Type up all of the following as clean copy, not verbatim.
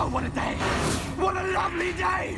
Oh, what a day! What a lovely day!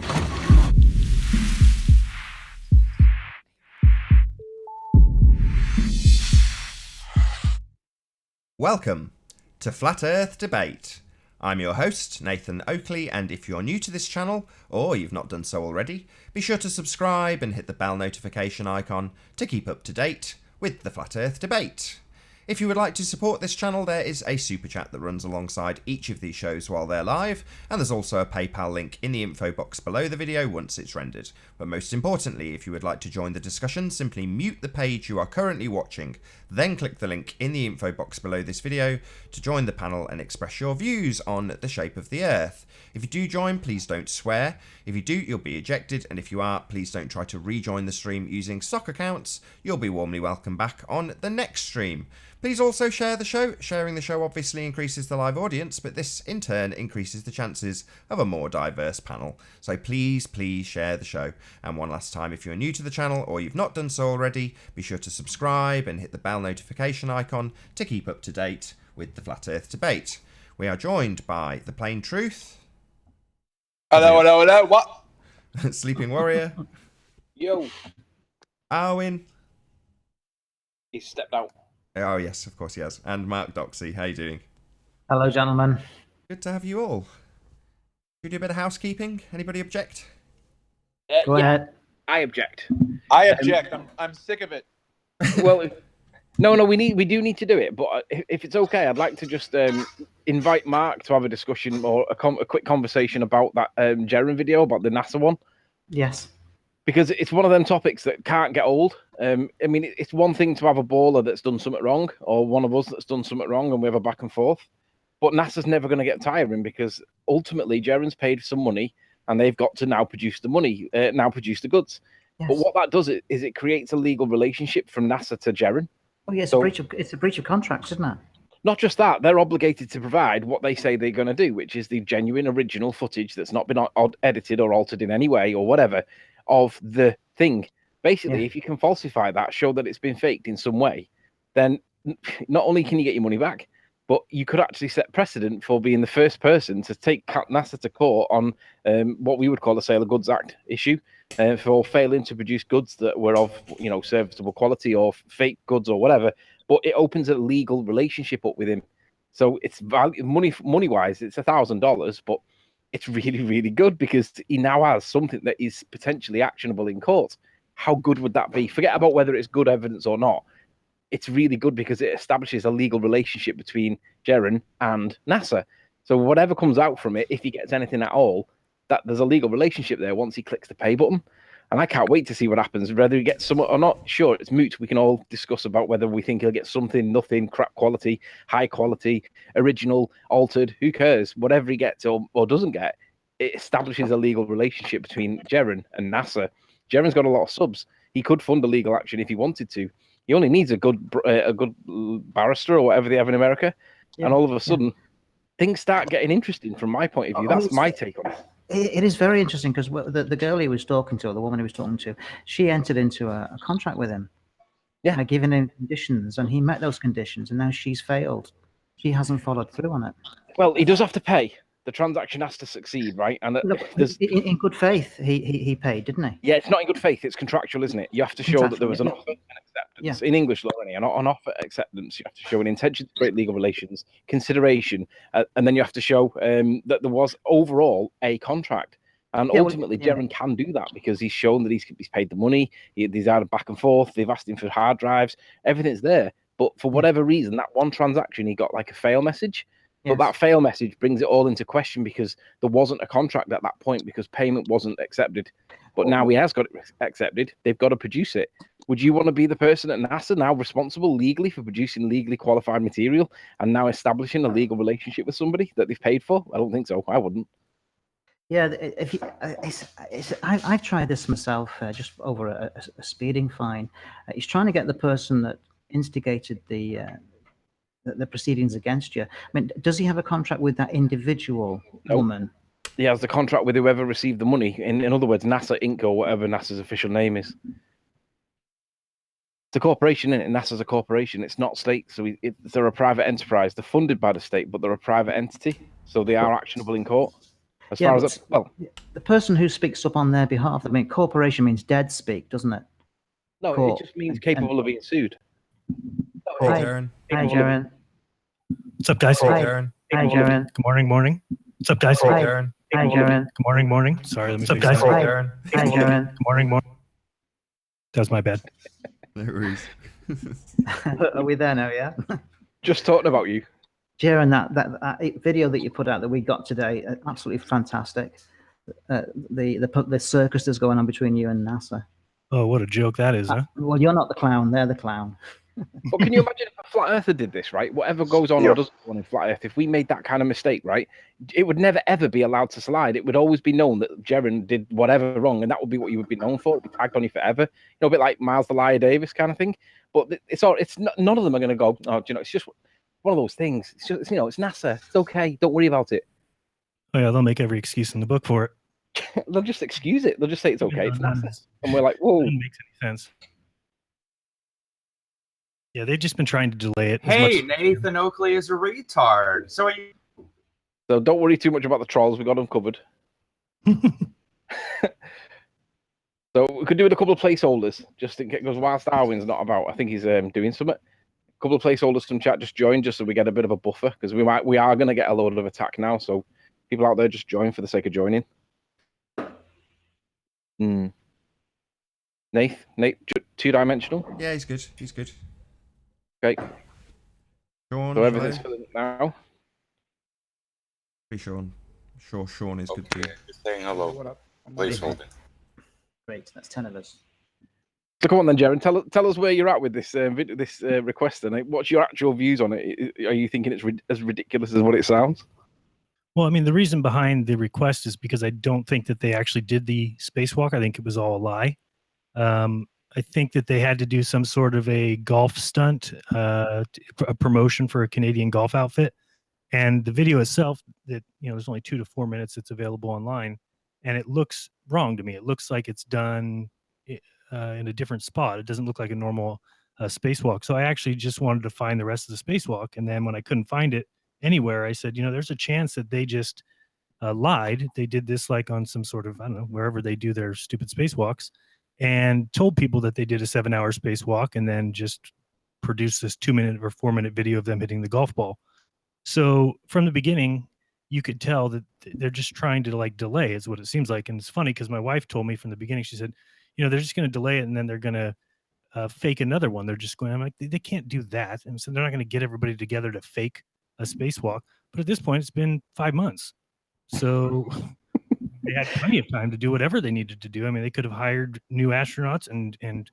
Welcome to Flat Earth Debate. I'm your host, Nathan Oakley, and if you're new to this channel, or you've not done so already, be sure to subscribe and hit the bell notification icon to keep up to date with the Flat Earth Debate. If you would like to support this channel, there is a super chat that runs alongside each of these shows while they're live, and there's also a PayPal link in the info box below the video once it's rendered. But most importantly, if you would like to join the discussion, simply mute the page you are currently watching, then click the link in the info box below this video to join the panel and express your views on the shape of the Earth. If you do join, please don't swear. If you do, you'll be ejected, and if you are, please don't try to rejoin the stream using stock accounts. You'll be warmly welcome back on the next stream. Please also share the show. Sharing the show obviously increases the live audience, but this in turn increases the chances of a more diverse panel. So please share the show. And one last time, if you're new to the channel or you've not done so already, be sure to subscribe and hit the bell notification icon to keep up to date with the Flat Earth Debate. We are joined by The Plain Truth. Hello, what? Sleeping Warrior. Yo. Arwin. He stepped out. Oh yes, of course he has. And Mark Doxey, how you doing? Hello, gentlemen. Good to have you all. Should we do a bit of housekeeping? Anybody object? Go ahead. I object. I object. I'm sick of it. Well, no, we do need to do it. But if it's okay, I'd like to just invite Mark to have a discussion or a quick conversation about that Jaron video about the NASA one. Yes. Because it's one of them topics that can't get old. I mean, it's one thing to have a baller that's done something wrong, or one of us that's done something wrong, and we have a back and forth. But NASA's never going to get tiring because ultimately Jaron's paid some money, and they've got to now produce the money, produce the goods. Yes. But what that does is it creates a legal relationship from NASA to Jaron. Oh, yeah, it's a breach of contracts, isn't it? Not just that, they're obligated to provide what they say they're going to do, which is the genuine original footage that's not been edited or altered in any way or whatever of the thing. Basically, if you can falsify that, show that it's been faked in some way, then not only can you get your money back, but you could actually set precedent for being the first person to take NASA to court on what we would call a Sale of Goods Act issue for failing to produce goods that were of, serviceable quality or fake goods or whatever. But it opens a legal relationship up with him. So it's money-wise, it's $1,000, but it's really, really good because he now has something that is potentially actionable in court. How good would that be? Forget about whether it's good evidence or not. It's really good because it establishes a legal relationship between Jaron and NASA. So whatever comes out from it, if he gets anything at all, that there's a legal relationship there once he clicks the pay button. And I can't wait to see what happens, whether he gets some or not. Sure, it's moot. We can all discuss about whether we think he'll get something, nothing, crap quality, high quality, original, altered. Who cares? Whatever he gets or doesn't get, it establishes a legal relationship between Jaron and NASA. Jaron's got a lot of subs. He could fund a legal action if he wanted to. He only needs a good barrister or whatever they have in America. Yeah, and all of a sudden, things start getting interesting from my point of view. That's my take on it. It is very interesting because the girl he was talking to, or the woman he was talking to, she entered into a contract with him. Yeah. Giving him conditions, and he met those conditions, and now she's failed. She hasn't followed through on it. Well, he does have to pay. The transaction has to succeed, right? And look, in good faith, he paid, didn't he? Yeah, it's not in good faith. It's contractual, isn't it? You have to show that there was an offer and acceptance. Yeah. In English law, an offer, acceptance. You have to show an intention to create legal relations, consideration, and then you have to show that there was overall a contract. And ultimately, Jaron can do that because he's shown that he's paid the money. He's had a back and forth. They've asked him for hard drives. Everything's there. But for whatever reason, that one transaction, he got like a fail message. But that fail message brings it all into question because there wasn't a contract at that point because payment wasn't accepted. But now he has got it accepted. They've got to produce it. Would you want to be the person at NASA now responsible legally for producing legally qualified material and now establishing a legal relationship with somebody that they've paid for? I don't think so. I wouldn't. Yeah, I've tried this myself just over a speeding fine. He's trying to get the person that instigated the proceedings against you. I mean, does he have a contract with that individual woman? He has the contract with whoever received the money. In other words, NASA Inc. or whatever NASA's official name is. It's a corporation, isn't it? NASA's a corporation. It's not state, so they're a private enterprise. They're funded by the state, but they're a private entity, so they are actionable in court. As Yeah, far but as well, the person who speaks up on their behalf, I mean, corporation means dead speak, doesn't it? no, Court. it just means And- capable of being sued. Hey, Hi, Jaron. hi, Jaron. What's up, guys? Hey, Hi. Jaron. Hi, Jaron. Good morning, morning. What's up, guys? Hi. Jaron. Hi, Jaron. Good morning, morning. Sorry, let me What's up, fix guys? that. Hi. Jaron. Hi, Jaron. Good morning, morning. That was my bad. No worries. Are we there now? Yeah. Just talking about you. Jaron, that video that you put out that we got today, absolutely fantastic. The circus that's going on between you and NASA. Oh, what a joke that is, huh? Well, you're not the clown; they're the clown. But can you imagine if a flat earther did this, right? Whatever goes on or doesn't go on in flat earth, if we made that kind of mistake, right, it would never ever be allowed to slide. It would always be known that Jaron did whatever wrong, and that would be what you would be known for. It'd be tagged on you forever. You know, a bit like Miles the Liar Davis kind of thing. But it's not, none of them are going to go, oh, you know, it's just one of those things. It's just, you know, it's NASA. It's okay. Don't worry about it. Oh yeah, they'll make every excuse in the book for it. They'll just excuse it. They'll just say it's okay. It's No, NASA. And we're like, whoa. Doesn't make any sense. Yeah, they've just been trying to delay it. Hey, as much Nathan Oakley is a retard. So So don't worry too much about the trolls. We got them covered. So we could do with a couple of placeholders, just in case, because whilst Darwin's not about, I think he's doing something. A couple of placeholders from chat, just join, just so we get a bit of a buffer, because we are going to get a load of attack now. So people out there, just join for the sake of joining. Nate, two-dimensional. Yeah, he's good. He's good. Okay. Sean, So everything's hello. filling now. Hey, Sean. Sure, Sean is good too. Just saying hello. What up? Placeholder. Great, that's 10 of us. So come on then, Jaron. Tell us where you're at with this request, and what's your actual views on it? Are you thinking it's as ridiculous as what it sounds? Well, I mean, the reason behind the request is because I don't think that they actually did the spacewalk. I think it was all a lie. I think that they had to do some sort of a golf stunt, a promotion for a Canadian golf outfit. And the video itself, that, you know, there's only 2 to 4 minutes. It's available online, and it looks wrong to me. It looks like it's done in a different spot. It doesn't look like a normal spacewalk. So I actually just wanted to find the rest of the spacewalk. And then when I couldn't find it anywhere, I said, you know, there's a chance that they just lied. They did this like on some sort of, I don't know, wherever they do their stupid spacewalks, and told people that they did a 7-hour spacewalk and then just produced this 2-minute or 4-minute video of them hitting the golf ball. So from the beginning, you could tell that they're just trying to like delay is what it seems like. And it's funny because my wife told me from the beginning, she said, you know, they're just going to delay it and then they're going to fake another one. They're just going, I'm like, they can't do that. And so they're not going to get everybody together to fake a spacewalk. But at this point, it's been 5 months. So they had plenty of time to do whatever they needed to do. I mean, they could have hired new astronauts and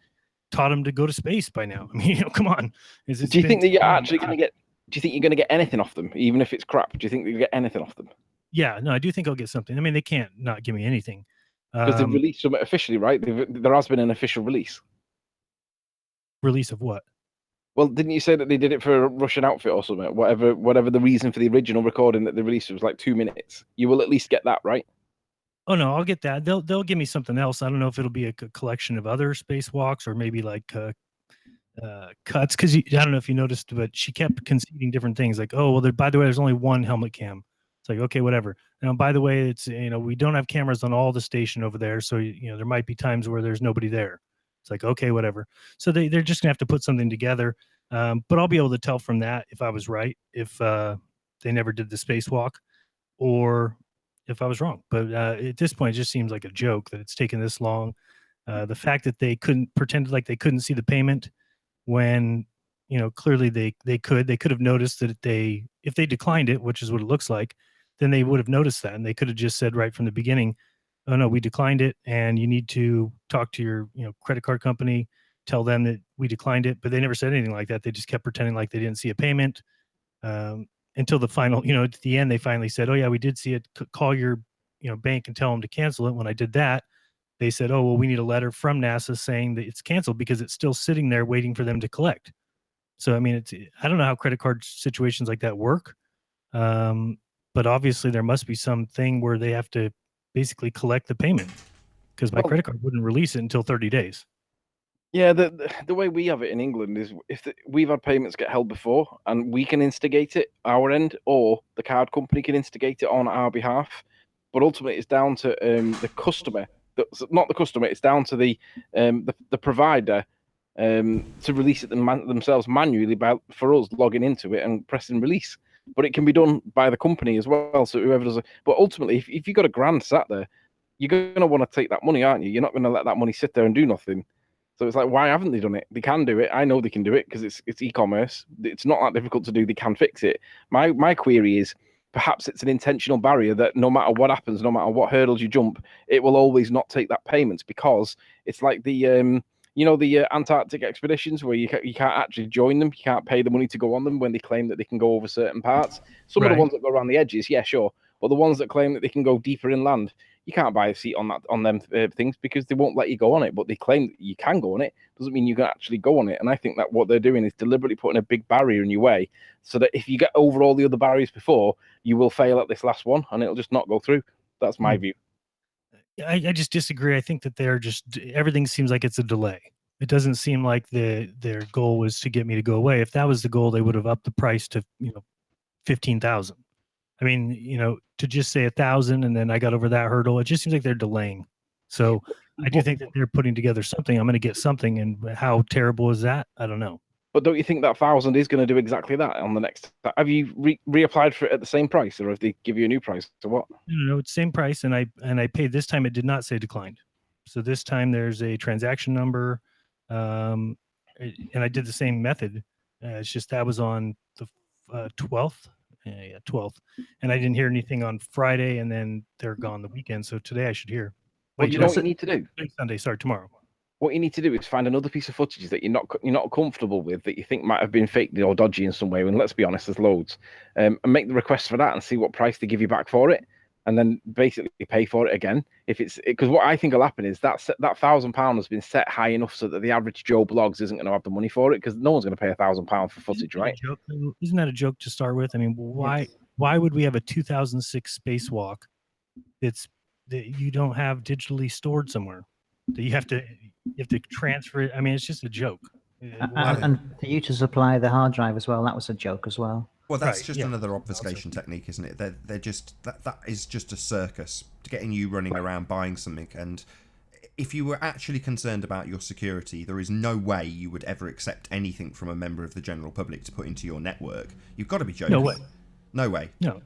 taught them to go to space by now. I mean, you know, come on. Do you think that you're actually going to get? Do you think you're going to get anything off them, even if it's crap? Do you think that you get anything off them? Yeah, no, I do think I'll get something. I mean, they can't not give me anything. Because they've released something officially, right? There has been an official release. Release of what? Well, didn't you say that they did it for a Russian outfit or something? Whatever the reason for the original recording that they released was like 2 minutes. You will at least get that, right? Oh no, I'll get that. They'll give me something else. I don't know if it'll be a collection of other spacewalks or maybe like cuts. Because I don't know if you noticed, but she kept conceding different things. Like, oh well, by the way, there's only one helmet cam. It's like, okay, whatever. Now, by the way, it's, you know, we don't have cameras on all the station over there, so you know there might be times where there's nobody there. It's like, okay, whatever. So they're just gonna have to put something together. But I'll be able to tell from that if I was right, if they never did the spacewalk, or if I was wrong. But at this point, it just seems like a joke that it's taken this long. The fact that they pretended like they couldn't see the payment when, you know, clearly they could have noticed that if they declined it, which is what it looks like, then they would have noticed that, and they could have just said right from the beginning, oh no, we declined it, and you need to talk to your, you know, credit card company, tell them that we declined it. But they never said anything like that. They just kept pretending like they didn't see a payment. Until the final, you know, at the end, they finally said, oh yeah, we did see it. Call your, you know, bank and tell them to cancel it. When I did that, they said, oh, well, we need a letter from NASA saying that it's canceled because it's still sitting there waiting for them to collect. So, I mean, I don't know how credit card situations like that work. But obviously there must be something where they have to basically collect the payment, because my credit card wouldn't release it until 30 days. Yeah, the way we have it in England is we've had payments get held before, and we can instigate it our end, or the card company can instigate it on our behalf. but ultimately it's down to the customer. Not the customer. It's down to the provider to release it themselves manually for us logging into it and pressing release. But it can be done by the company as well. So whoever does it. But ultimately, if you've got a grand sat there, you're going to want to take that money, aren't you? You're not going to let that money sit there and do nothing. So it's like, why haven't they done it? They can do it. I know they can do it because it's e-commerce. It's not that difficult to do. They can fix it. My query is, perhaps it's an intentional barrier that no matter what happens, no matter what hurdles you jump, it will always not take that payment, because it's like the the Antarctic expeditions where you can't actually join them. You can't pay the money to go on them when they claim that they can go over certain parts. Some of the ones that go around the edges, yeah, sure. But the ones that claim that they can go deeper inland, you can't buy a seat on them things because they won't let you go on it. But they claim that you can go on it. Doesn't mean you can actually go on it. And I think that what they're doing is deliberately putting a big barrier in your way, so that if you get over all the other barriers before, you will fail at this last one and it'll just not go through. That's my view. I just disagree. I think that they're just, everything seems like it's a delay. It doesn't seem like their goal was to get me to go away. If that was the goal, they would have upped the price to 15,000. I mean, to just say 1,000 and then I got over that hurdle, it just seems like they're delaying. So I do think that they're putting together something. I'm going to get something, and how terrible is that? I don't know. But don't you think that 1,000 is going to do exactly that on the next? Have you reapplied for it at the same price, or have they give you a new price? So what? No, it's same price, and I paid this time. It did not say declined. So this time there's a transaction number, and I did the same method. It's just that was on the 12th. Yeah, 12th, and I didn't hear anything on Friday, and then they're gone the weekend. So today I should hear. Wait, you know what you need to do? Sunday, sorry, tomorrow. What you need to do is find another piece of footage that you're not comfortable with, that you think might have been faked or dodgy in some way. And let's be honest, there's loads. And make the request for that and see what price they give you back for it, and then basically pay for it again. Because what I think will happen is that £1,000 has been set high enough so that the average Joe Blogs isn't going to have the money for it, because no one's going to pay £1,000 for footage, right? Isn't that a joke to start with? I mean, why would we have a 2006 spacewalk that you don't have digitally stored somewhere, that you have to transfer it? I mean, it's just a joke. And for you to supply the hard drive as well, that was a joke as well. Well, that's just another obfuscation technique, isn't it? They're just that is just a circus to getting you running around buying something. And if you were actually concerned about your security, there is no way you would ever accept anything from a member of the general public to put into your network. You've got to be joking. No way. No way. No.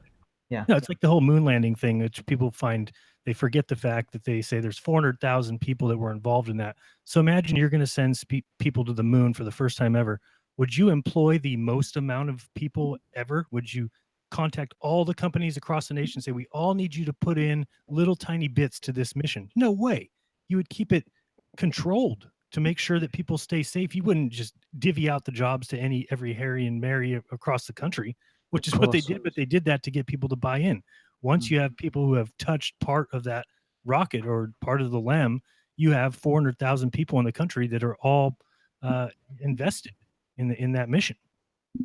Yeah. No, it's like the whole moon landing thing, which people find, they forget the fact that they say there's 400,000 people that were involved in that. So imagine you're going to send people to the moon for the first time ever. Would you employ the most amount of people ever? Would you contact all the companies across the nation and say, we all need you to put in little tiny bits to this mission? No way. You would keep it controlled to make sure that people stay safe. You wouldn't just divvy out the jobs to every Harry and Mary across the country, which is what they did, but they did that to get people to buy in. Once you have people who have touched part of that rocket or part of the LEM, you have 400,000 people in the country that are all invested in that mission.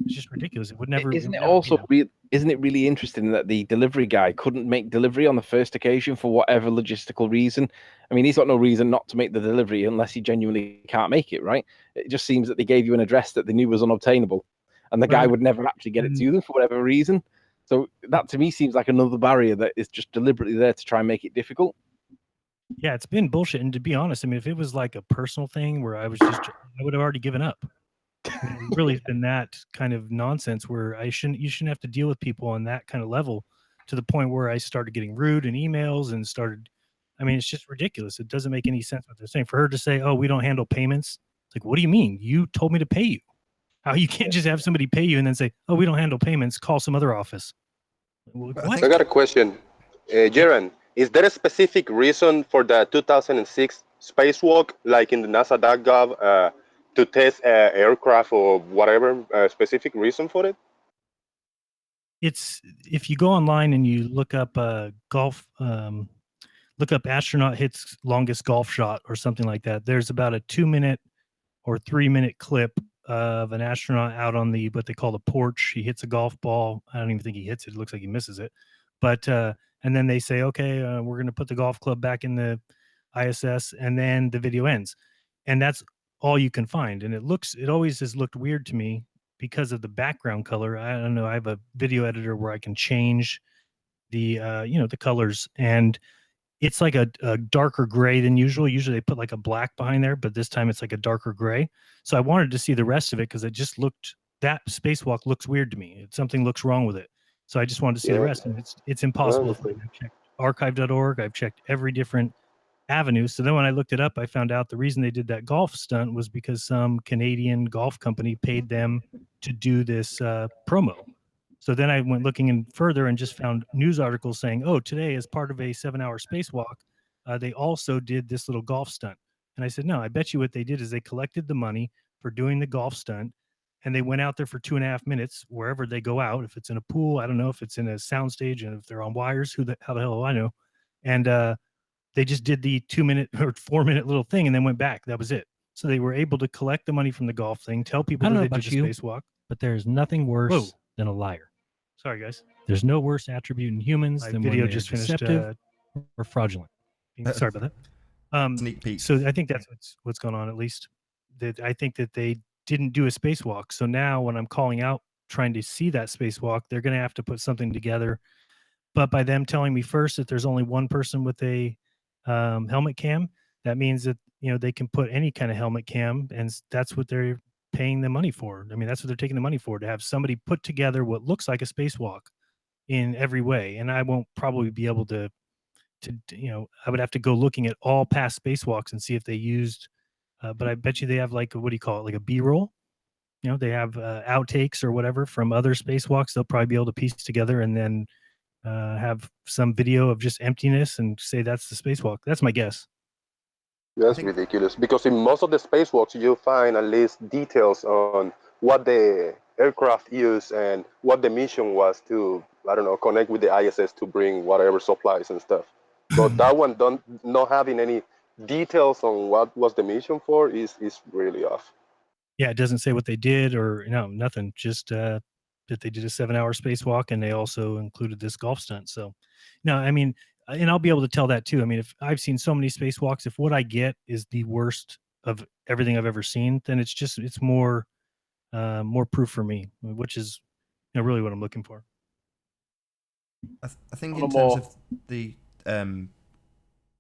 It's just ridiculous. It would never. Isn't it really interesting that the delivery guy couldn't make delivery on the first occasion for whatever logistical reason? I mean, he's got no reason not to make the delivery unless he genuinely can't make it, right? It just seems that they gave you an address that they knew was unobtainable, and the guy would never actually get it to them for whatever reason. So that to me seems like another barrier that is just deliberately there to try and make it difficult. Yeah, it's been bullshit. And to be honest, I mean, if it was like a personal thing where I would have already given up. I mean, it really has been that kind of nonsense where you shouldn't have to deal with people on that kind of level, to the point where I started getting rude in emails and I mean, it's just ridiculous. It doesn't make any sense what they're saying. For her to say, oh, we don't handle payments. It's like, what do you mean? You told me to pay you. How you can't just have somebody pay you and then say, oh, we don't handle payments, call some other office. What? I got a question. Jaron, is there a specific reason for the 2006 spacewalk, like in the NASA.gov, to test aircraft or whatever, specific reason for it? It's, if you go online and you look up look up astronaut hits longest golf shot or something like that, there's about a 2-minute or 3-minute clip of an astronaut out on what they call the porch. He hits a golf ball. I don't even think he hits it. It looks like he misses it. But and then they say, okay, we're going to put the golf club back in the ISS, and then the video ends. And that's all you can find. And it always has looked weird to me because of the background color. I don't know. I have a video editor where I can change the the colors, and it's like a darker gray than usual. Usually they put like a black behind there, but this time it's like a darker gray. So I wanted to see the rest of it because it just looked, that spacewalk looks weird to me. Something looks wrong with it. So I just wanted to see the rest, and it's impossible to find. I've checked archive.org. I've checked every different avenue. So then when I looked it up, I found out the reason they did that golf stunt was because some Canadian golf company paid them to do this promo. So then I went looking in further and just found news articles saying, oh, today, as part of a 7-hour spacewalk, they also did this little golf stunt. And I said, no, I bet you what they did is they collected the money for doing the golf stunt, and they went out there for 2.5 minutes, wherever they go out. If it's in a pool, I don't know. If it's in a soundstage, and if they're on wires, how the hell do I know? And they just did the 2-minute or 4-minute little thing and then went back. That was it. So they were able to collect the money from the golf thing, tell people that they did the spacewalk. But there's nothing worse than a liar. Sorry, guys. There's no worse attribute in humans My than video when they're just finished. deceptive or fraudulent. Sorry about that. Sneak peek. So I think that's what's going on. At least that I think that they didn't do a spacewalk. So now when I'm calling out trying to see that spacewalk, they're going to have to put something together. But by them telling me first that there's only one person with a helmet cam, that means that they can put any kind of helmet cam, and that's what they're paying the money for. I mean, that's what they're taking the money for, to have somebody put together what looks like a spacewalk in every way. And I won't probably be able to I would have to go looking at all past spacewalks and see if they used, but I bet you they have like, what do you call it? Like a B-roll. They have outtakes or whatever from other spacewalks. They'll probably be able to piece together and then have some video of just emptiness and say that's the spacewalk. That's my guess. That's ridiculous, because in most of the spacewalks you find at least details on what the aircraft used and what the mission was to, I don't know, connect with the ISS to bring whatever supplies and stuff. But that one not having any details on what was the mission for is really off. Yeah, it doesn't say what they did or nothing. Just that they did a 7-hour spacewalk, and they also included this golf stunt. So, no, I mean, and I'll be able to tell that too. I mean, if I've seen so many spacewalks, if what I get is the worst of everything I've ever seen, then it's more proof for me, which is really what I'm looking for. I think in terms of the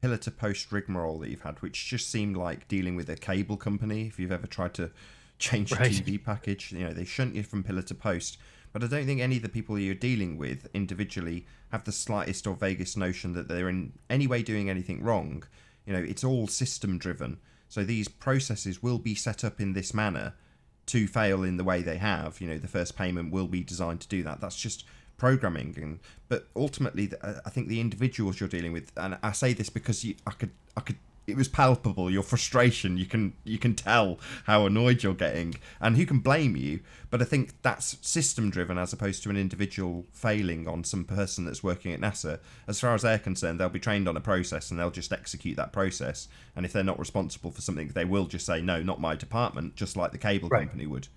pillar to post rigmarole that you've had, which just seemed like dealing with a cable company. If you've ever tried to change your TV package, they shunt you from pillar to post. But I don't think any of the people you're dealing with individually have the slightest or vaguest notion that they're in any way doing anything wrong. It's all system driven. So these processes will be set up in this manner to fail in the way they have. The first payment will be designed to do that. That's just programming. But ultimately, I think the individuals you're dealing with, and I say this because I could. It was palpable, your frustration. You can tell how annoyed you're getting, and who can blame you? But I think that's system driven as opposed to an individual failing on some person that's working at NASA. As far as they're concerned, they'll be trained on a process and they'll just execute that process. And if they're not responsible for something, they will just say, no, not my department, just like the cable company would.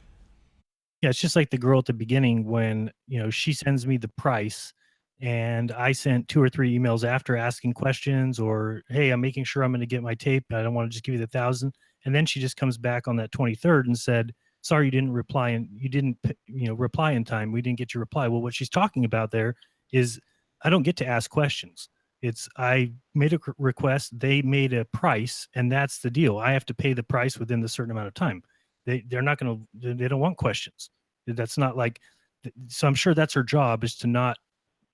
Yeah, it's just like the girl at the beginning when, she sends me the price, and I sent 2 or 3 emails after asking questions, or, hey, I'm making sure I'm going to get my tape. I don't want to just give you the 1,000. And then she just comes back on that 23rd and said, sorry, you didn't reply, and you didn't, reply in time. We didn't get your reply. Well, what she's talking about there is I don't get to ask questions. It's I made a request, they made a price, and that's the deal. I have to pay the price within the certain amount of time. They're not going to, they don't want questions. That's not like, so I'm sure that's her job, is to not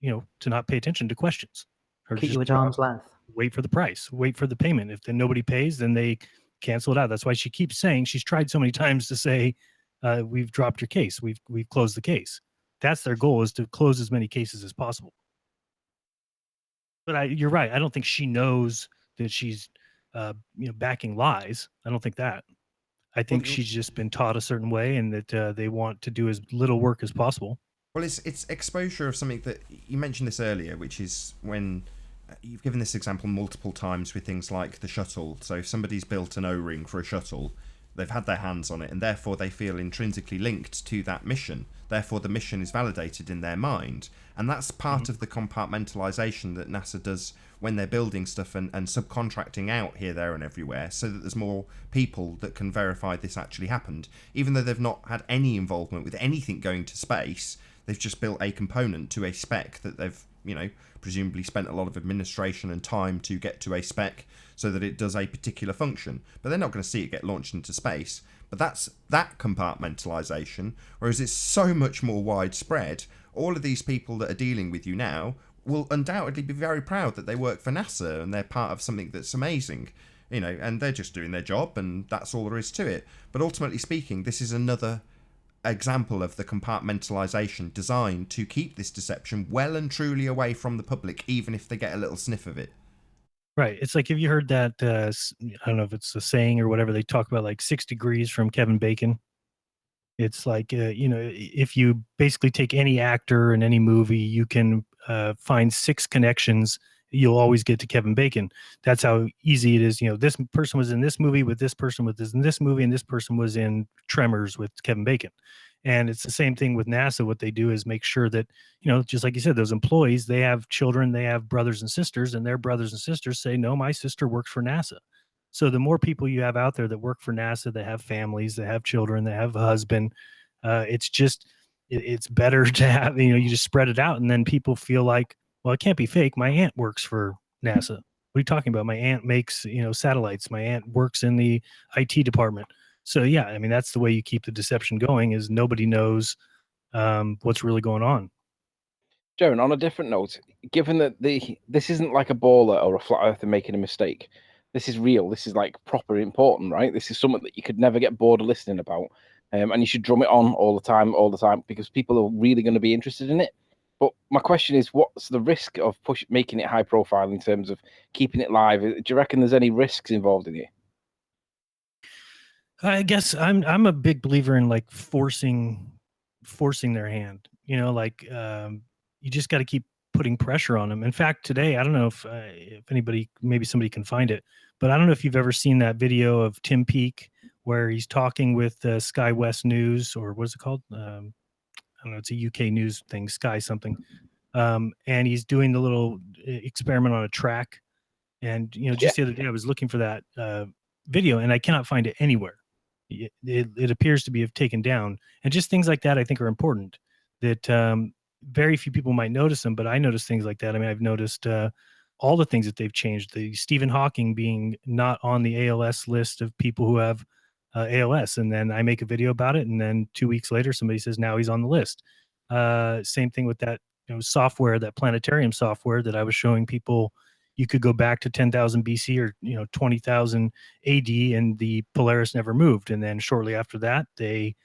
pay attention to questions. Or keep you at arm's length. Wait for the price, wait for the payment. If then nobody pays, then they cancel it out. That's why she keeps saying, she's tried so many times to say, we've dropped your case. We've closed the case. That's their goal, is to close as many cases as possible. But you're right. I don't think she knows that she's, backing lies. I don't think that. I think she's just been taught a certain way, and that they want to do as little work as possible. Well, it's exposure of something that you mentioned this earlier, which is when you've given this example multiple times with things like the shuttle. So if somebody's built an O-ring for a shuttle, they've had their hands on it, and therefore they feel intrinsically linked to that mission. Therefore, the mission is validated in their mind. And that's part of the compartmentalization that NASA does when they're building stuff and subcontracting out here, there, and everywhere, so that there's more people that can verify this actually happened. Even though they've not had any involvement with anything going to space, they've just built a component to a spec that they've presumably spent a lot of administration and time to get to a spec so that it does a particular function. But they're not going to see it get launched into space. But that's that compartmentalization, whereas it's so much more widespread. All of these people that are dealing with you now will undoubtedly be very proud that they work for NASA and they're part of something that's amazing, and they're just doing their job and that's all there is to it. But ultimately speaking, this is another example of the compartmentalization designed to keep this deception well and truly away from the public, even if they get a little sniff of it. Right. It's like, have you heard that, I don't know if it's a saying or whatever, they talk about like 6 degrees from Kevin Bacon. It's like, if you basically take any actor in any movie, you can find 6 connections. You'll always get to Kevin Bacon. That's how easy it is. This person was in this movie with this person with this in this movie, and this person was in Tremors with Kevin Bacon. And it's the same thing with NASA. What they do is make sure that, just like you said, those employees, they have children, they have brothers and sisters, and their brothers and sisters say, no, my sister works for NASA. So the more people you have out there that work for NASA, that have families, that have children, that have a husband, it's better to have, you just spread it out. And then people feel like, well, it can't be fake. My aunt works for NASA. What are you talking about? My aunt makes, satellites. My aunt works in the IT department. So yeah, I mean, that's the way you keep the deception going, is nobody knows what's really going on. Jaron, on a different note, given that this isn't like a baller or a flat earther making a mistake, this is real. This is like proper important, right? This is something that you could never get bored of listening about, and you should drum it on all the time, because people are really going to be interested in it. But my question is, what's the risk of making it high profile in terms of keeping it live? Do you reckon there's any risks involved in it? I guess I'm a big believer in like forcing their hand. You just got to keep putting pressure on them. In fact, today, I don't know if anybody, maybe somebody can find it, but I don't know if you've ever seen that video of Tim Peake where he's talking with Sky West News, or what's it called? I don't know. It's a UK news thing, Sky something. And he's doing the little experiment on a track. And, just the other day I was looking for that video and I cannot find it anywhere. It appears to be taken down. And just things like that, I think, are important, that very few people might notice them, but I notice things like that. I mean, I've noticed all the things that they've changed. The Stephen Hawking being not on the ALS list of people who have ALS. And then I make a video about it. And then 2 weeks later, somebody says, now he's on the list. Same thing with that software, that planetarium software that I was showing people. You could go back to 10,000 BC or 20,000 AD, and the Polaris never moved. And then shortly after that, they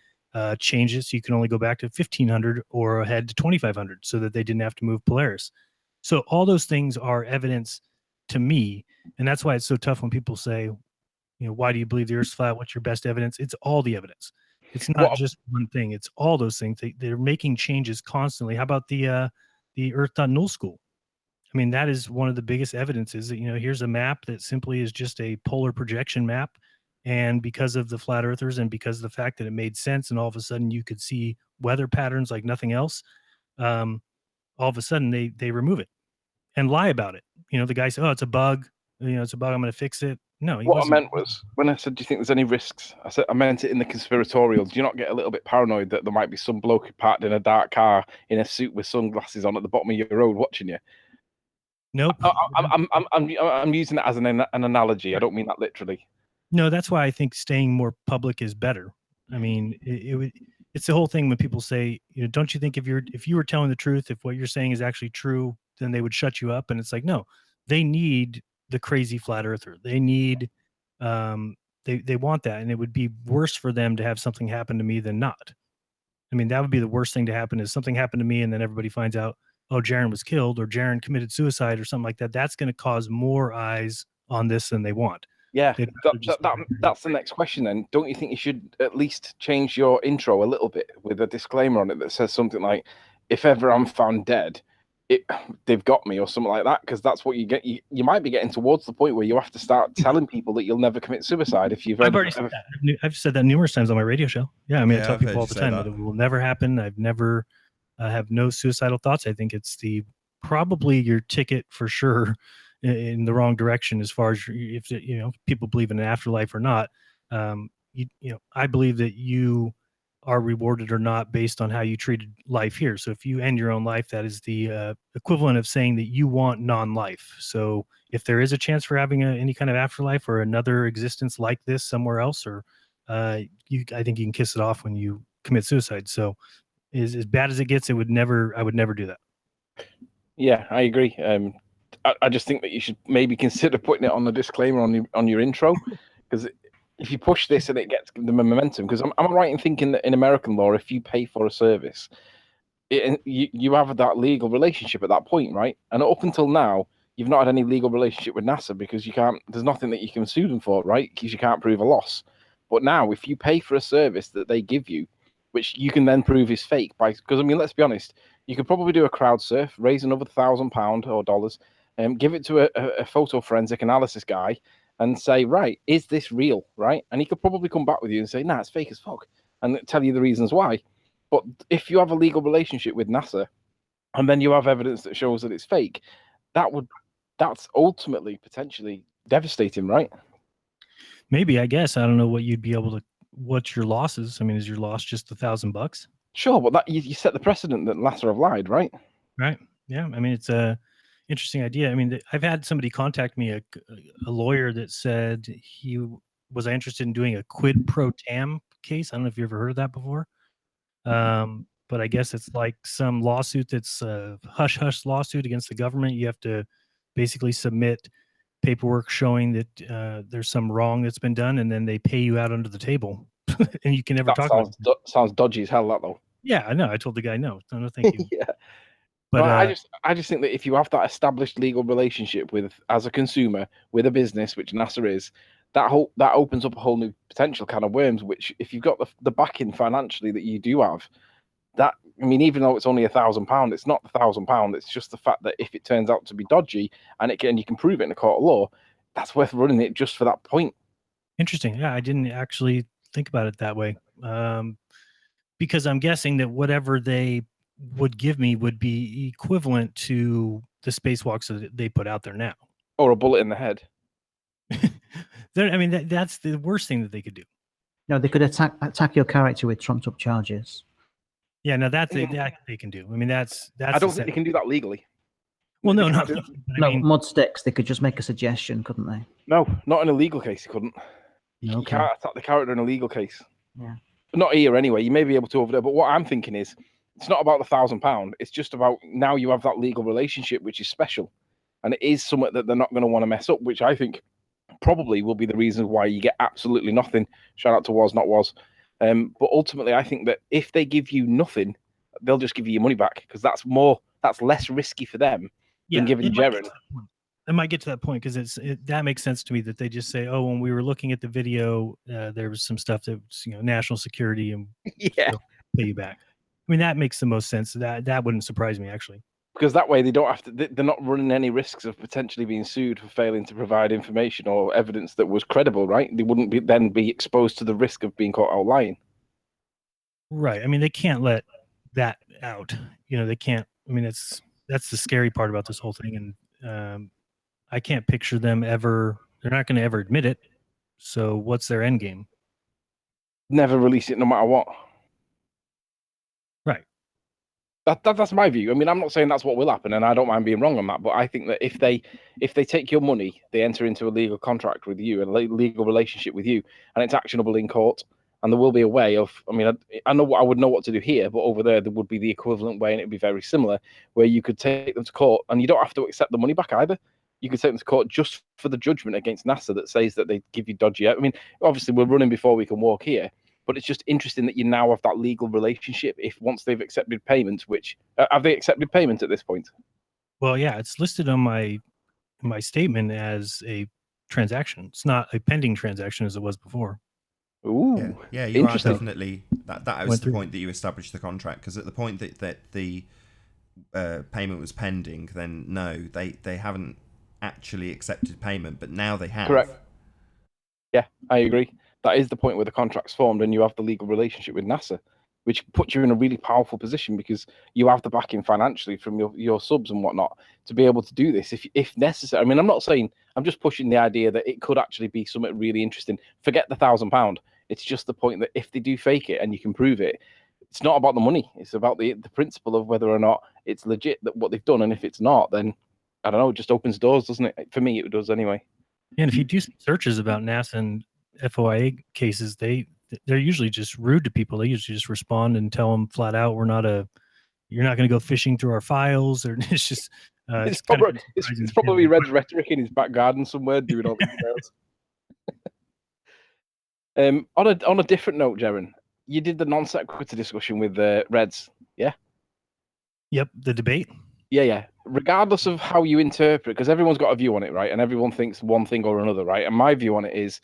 changed it so you can only go back to 1500 or ahead to 2500, so that they didn't have to move Polaris. So all those things are evidence to me, and that's why it's so tough when people say, why do you believe the Earth's flat? What's your best evidence? It's all the evidence. It's not just one thing. It's all those things. They're making changes constantly. How about the Earth.null school? I mean, that is one of the biggest evidences that, here's a map that simply is just a polar projection map. And because of the flat earthers and because of the fact that it made sense and all of a sudden you could see weather patterns like nothing else, all of a sudden they remove it and lie about it. The guy said, oh, it's a bug. It's a bug. I'm going to fix it. No, what I meant was, when I said, do you think there's any risks? I meant it in the conspiratorial. Do you not get a little bit paranoid that there might be some bloke parked in a dark car in a suit with sunglasses on at the bottom of your road watching you? Nope. I'm using that as an analogy. I don't mean that literally. No, that's why I think staying more public is better. I mean, it's the whole thing when people say, don't you think if you were telling the truth, if what you're saying is actually true, then they would shut you up? And it's like, no, they need the crazy flat earther. They need, they want that. And it would be worse for them to have something happen to me than not. I mean, that would be the worst thing to happen, is something happened to me and then everybody finds out, oh, Jaron was killed or Jaron committed suicide or something like that. That's going to cause more eyes on this than they want. Yeah, that's the next question then. Don't you think you should at least change your intro a little bit with a disclaimer on it that says something like, if ever I'm found dead, they've got me, or something like that? Because that's what you get. You might be getting towards the point where you have to start telling people that you'll never commit suicide if you've I've already said that. I've said that numerous times on my radio show. Yeah, I mean, I tell people all the time that it will never happen. I've never have no suicidal thoughts. I think it's probably your ticket for sure in the wrong direction as far as if people believe in an afterlife or not. I believe that you are rewarded or not based on how you treated life here. So if you end your own life, that is the equivalent of saying that you want non-life. So if there is a chance for having any kind of afterlife or another existence like this somewhere else, or I think you can kiss it off when you commit suicide. So as bad as it gets, I would never do that. Yeah, I agree. I just think that you should maybe consider putting it on the disclaimer on your intro, because if you push this and it gets the momentum, because I'm right in thinking that in American law, if you pay for a service, you have that legal relationship at that point, right? And up until now, you've not had any legal relationship with NASA because you can't. There's nothing that you can sue them for, right? Because you can't prove a loss. But now, if you pay for a service that they give you, which you can then prove is fake, because I mean, let's be honest, you could probably do a crowd surf, raise another £1,000 or dollars, give it to a photo forensic analysis guy, and say, right, is this real, right? And he could probably come back with you and say, nah, it's fake as fuck, and tell you the reasons why. But if you have a legal relationship with NASA, and then you have evidence that shows that it's fake, that's ultimately potentially devastating, right? Maybe, I guess. I don't know what you'd be able to. What's your losses? I mean, is your loss just $1,000? Sure, but that you set the precedent that NASA have lied, right? Right. Yeah. I mean, it's a interesting idea. I mean, I've had somebody contact me, a lawyer that said he was interested in doing a quid pro tam case. I don't know if you ever heard of that before. But I guess it's like some lawsuit that's a hush-hush lawsuit against the government. You have to basically submit paperwork showing that there's some wrong that's been done, and then they pay you out under the table, and you can never talk about it. Sounds dodgy as hell, that though. Yeah, I know. I told the guy no, thank you. Yeah. But I just think that if you have that established legal relationship with, as a consumer, with a business, which NASA is, that opens up a whole new potential kind of worms. Which, if you've got the backing financially that you do have, that, I mean, even though it's only £1,000, it's not £1,000. It's just the fact that if it turns out to be dodgy and you can prove it in a court of law, that's worth running it just for that point. Interesting. Yeah, I didn't actually think about it that way. Because I'm guessing that whatever they would give me would be equivalent to the spacewalks that they put out there now. Or a bullet in the head. I mean, that's the worst thing that they could do. No, they could attack your character with trumped up charges. Yeah, no, that they can do. I mean, that's. I don't think they can do that legally. Well, no, mud sticks. They could just make a suggestion, couldn't they? No, not in a legal case. You couldn't. You can't attack the character in a legal case. Yeah. Not here anyway. You may be able to over there, but what I'm thinking is, it's not about the £1,000. It's just about now you have that legal relationship, which is special, and it is something that they're not going to want to mess up. Which I think probably will be the reason why you get absolutely nothing. Shout out to Was Not Was. But ultimately, I think that if they give you nothing, they'll just give you your money back, because that's less risky for them than giving Jaron. I might get to that point, because that makes sense to me, that they just say, oh, when we were looking at the video, there was some stuff that was, national security, and yeah, pay you back. I mean, that makes the most sense. That wouldn't surprise me, actually, because that way they don't have to. They're not running any risks of potentially being sued for failing to provide information or evidence that was credible. Right? They wouldn't be exposed to the risk of being caught out lying. Right. I mean, they can't let that out. They can't. I mean, that's the scary part about this whole thing, and I can't picture them ever. They're not going to ever admit it. So what's their end game? Never release it, no matter what. Right. That's my view. I mean, I'm not saying that's what will happen, and I don't mind being wrong on that. But I think that if they take your money, they enter into a legal contract with you, a legal relationship with you, and it's actionable in court. And there will be a way of. I mean, I would know what to do here, but over there would be the equivalent way, and it'd be very similar, where you could take them to court, and you don't have to accept the money back either. You could take them to court just for the judgment against NASA that says that they give you dodgy. I mean, obviously we're running before we can walk here, but it's just interesting that you now have that legal relationship. If once they've accepted payment, which have they accepted payment at this point? Well, yeah, it's listed on my statement as a transaction. It's not a pending transaction as it was before. Ooh, yeah, you are definitely that was the point that you established the contract, because at the point that the payment was pending, then no, they haven't actually accepted payment, but now they have. Correct. Yeah, I agree. That is the point where the contract's formed and you have the legal relationship with NASA, which puts you in a really powerful position, because you have the backing financially from your subs and whatnot to be able to do this if necessary. I mean, I'm not saying, I'm just pushing the idea that it could actually be something really interesting. Forget the £1,000. It's just the point that if they do fake it and you can prove it, it's not about the money. It's about the principle of whether or not it's legit that what they've done. And if it's not, then I don't know, it just opens doors, doesn't it? For me, it does anyway. And if you do some searches about NASA and FOIA cases, they're usually just rude to people. They usually just respond and tell them flat out, you're not going to go fishing through our files, or it's just it's probably Red's rhetoric in his back garden somewhere doing all these emails. On a different note, Jaron, you did the non-sequitur discussion with Reds, yeah? Yep, the debate. Yeah. Regardless of how you interpret, because everyone's got a view on it, right? And everyone thinks one thing or another, right? And my view on it is,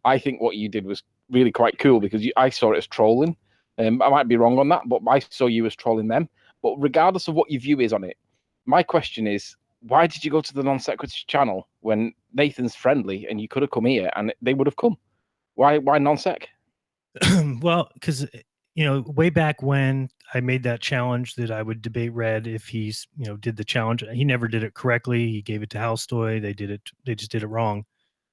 I think what you did was really quite cool because I saw it as trolling. I might be wrong on that, but I saw you as trolling them. But regardless of what your view is on it, my question is, why did you go to the non-sequitur channel when Nathan's friendly and you could have come here and they would have come? Why non-sec? Well, because way back when I made that challenge that I would debate Red if he's did the challenge, he never did it correctly. He gave it to Housestoy. They just did it wrong.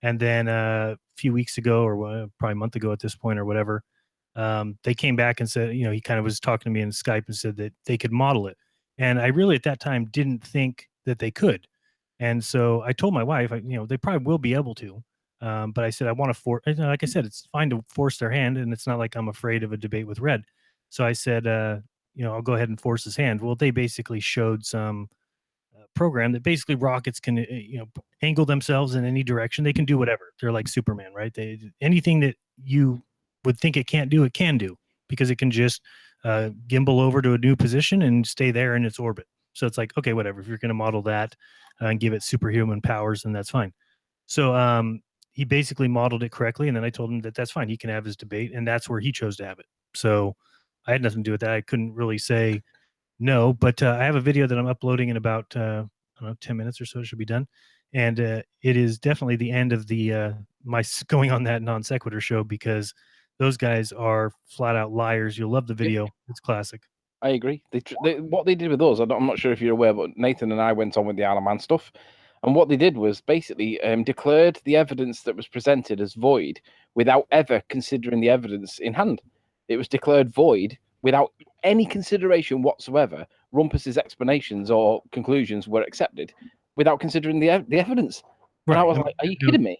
And then a few weeks ago, or probably a month ago at this point, or whatever, they came back and said, he kind of was talking to me in Skype and said that they could model it. And I really at that time didn't think that they could. And so I told my wife, they probably will be able to. But I said, I want to force, like I said, it's fine to force their hand, and it's not like I'm afraid of a debate with Red. So I said, I'll go ahead and force his hand. Well, they basically showed some program that basically rockets can, angle themselves in any direction. They can do whatever. They're like Superman, right? Anything that you would think it can't do, it can do, because it can just gimbal over to a new position and stay there in its orbit. So it's like, okay, whatever. If you're going to model that and give it superhuman powers, then that's fine. So he basically modeled it correctly, and then I told him that that's fine. He can have his debate, and that's where he chose to have it. So I had nothing to do with that. I couldn't really say no, but I have a video that I'm uploading in about 10 minutes or so. It should be done, and it is definitely the end of the my going on that non sequitur show, because those guys are flat out liars. You'll love the video. It's classic. I agree. What they did with us, I'm not sure if you're aware, but Nathan and I went on with the Isle of Man stuff. And what they did was basically declared the evidence that was presented as void without ever considering the evidence in hand. It was declared void without any consideration whatsoever. Rumpus's explanations or conclusions were accepted without considering the evidence. Right. And I was like, are you kidding me?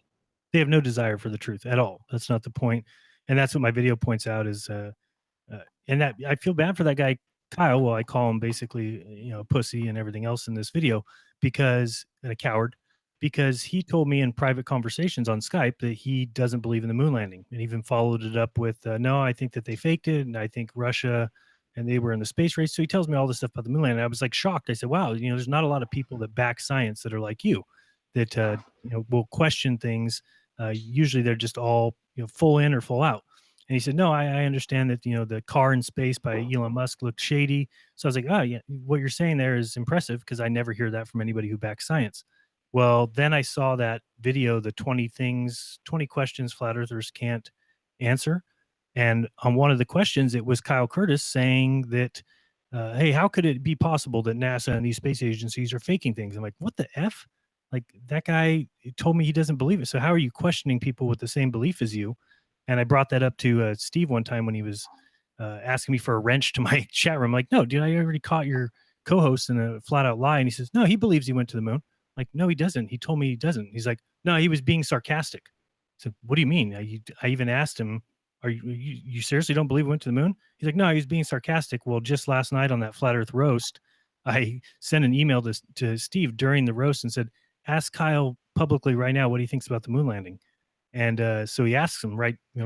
They have no desire for the truth at all. That's not the point. And that's what my video points out is, and that I feel bad for that guy, Kyle. Well, I call him basically, a pussy and everything else in this video, because a coward, because he told me in private conversations on Skype that he doesn't believe in the moon landing, and even followed it up with, no, I think that they faked it, and I think Russia and they were in the space race. So he tells me all this stuff about the moon landing. I was like shocked. I said, wow, there's not a lot of people that back science that are like you, that will question things. Usually they're just all full in or full out. And he said, no, I understand that, the car in space by Elon Musk looked shady. So I was like, oh, yeah, what you're saying there is impressive, because I never hear that from anybody who backs science. Well, then I saw that video, the 20 questions flat earthers can't answer. And on one of the questions, it was Kyle Curtis saying that, hey, how could it be possible that NASA and these space agencies are faking things? I'm like, what the F? Like, that guy told me he doesn't believe it. So how are you questioning people with the same belief as you? And I brought that up to Steve one time when he was asking me for a wrench to my chat room. I'm like, no, dude, I already caught your co-host in a flat out lie. And he says, no, he believes he went to the moon. I'm like, no, he doesn't. He told me he doesn't. He's like, no, he was being sarcastic. So what do you mean? I even asked him, are you seriously don't believe we went to the moon? He's like, no, he was being sarcastic. Well, just last night on that Flat Earth roast, I sent an email to Steve during the roast and said, ask Kyle publicly right now what he thinks about the moon landing. And so he asks him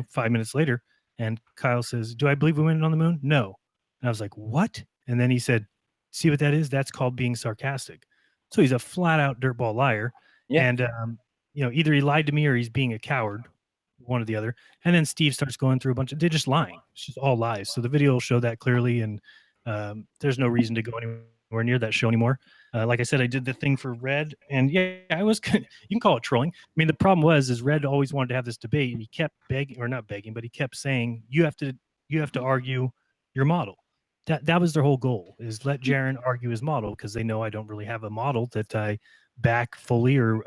5 minutes later, and Kyle says, do I believe we went on the moon? No. And I was like, what? And then he said, see what that is? That's called being sarcastic. So he's a flat out dirtball liar. Yeah. And, either he lied to me or he's being a coward, one or the other. And then Steve starts going through they're just lying. It's just all lies. So the video will show that clearly. And there's no reason to go anywhere near that show anymore. Like I said, I did the thing for Red, and yeah, I was, you can call it trolling. I mean, the problem is Red always wanted to have this debate, and he kept begging, or not begging, but he kept saying, you have to argue your model. That was their whole goal, is let Jaron argue his model, because they know I don't really have a model that I back fully, or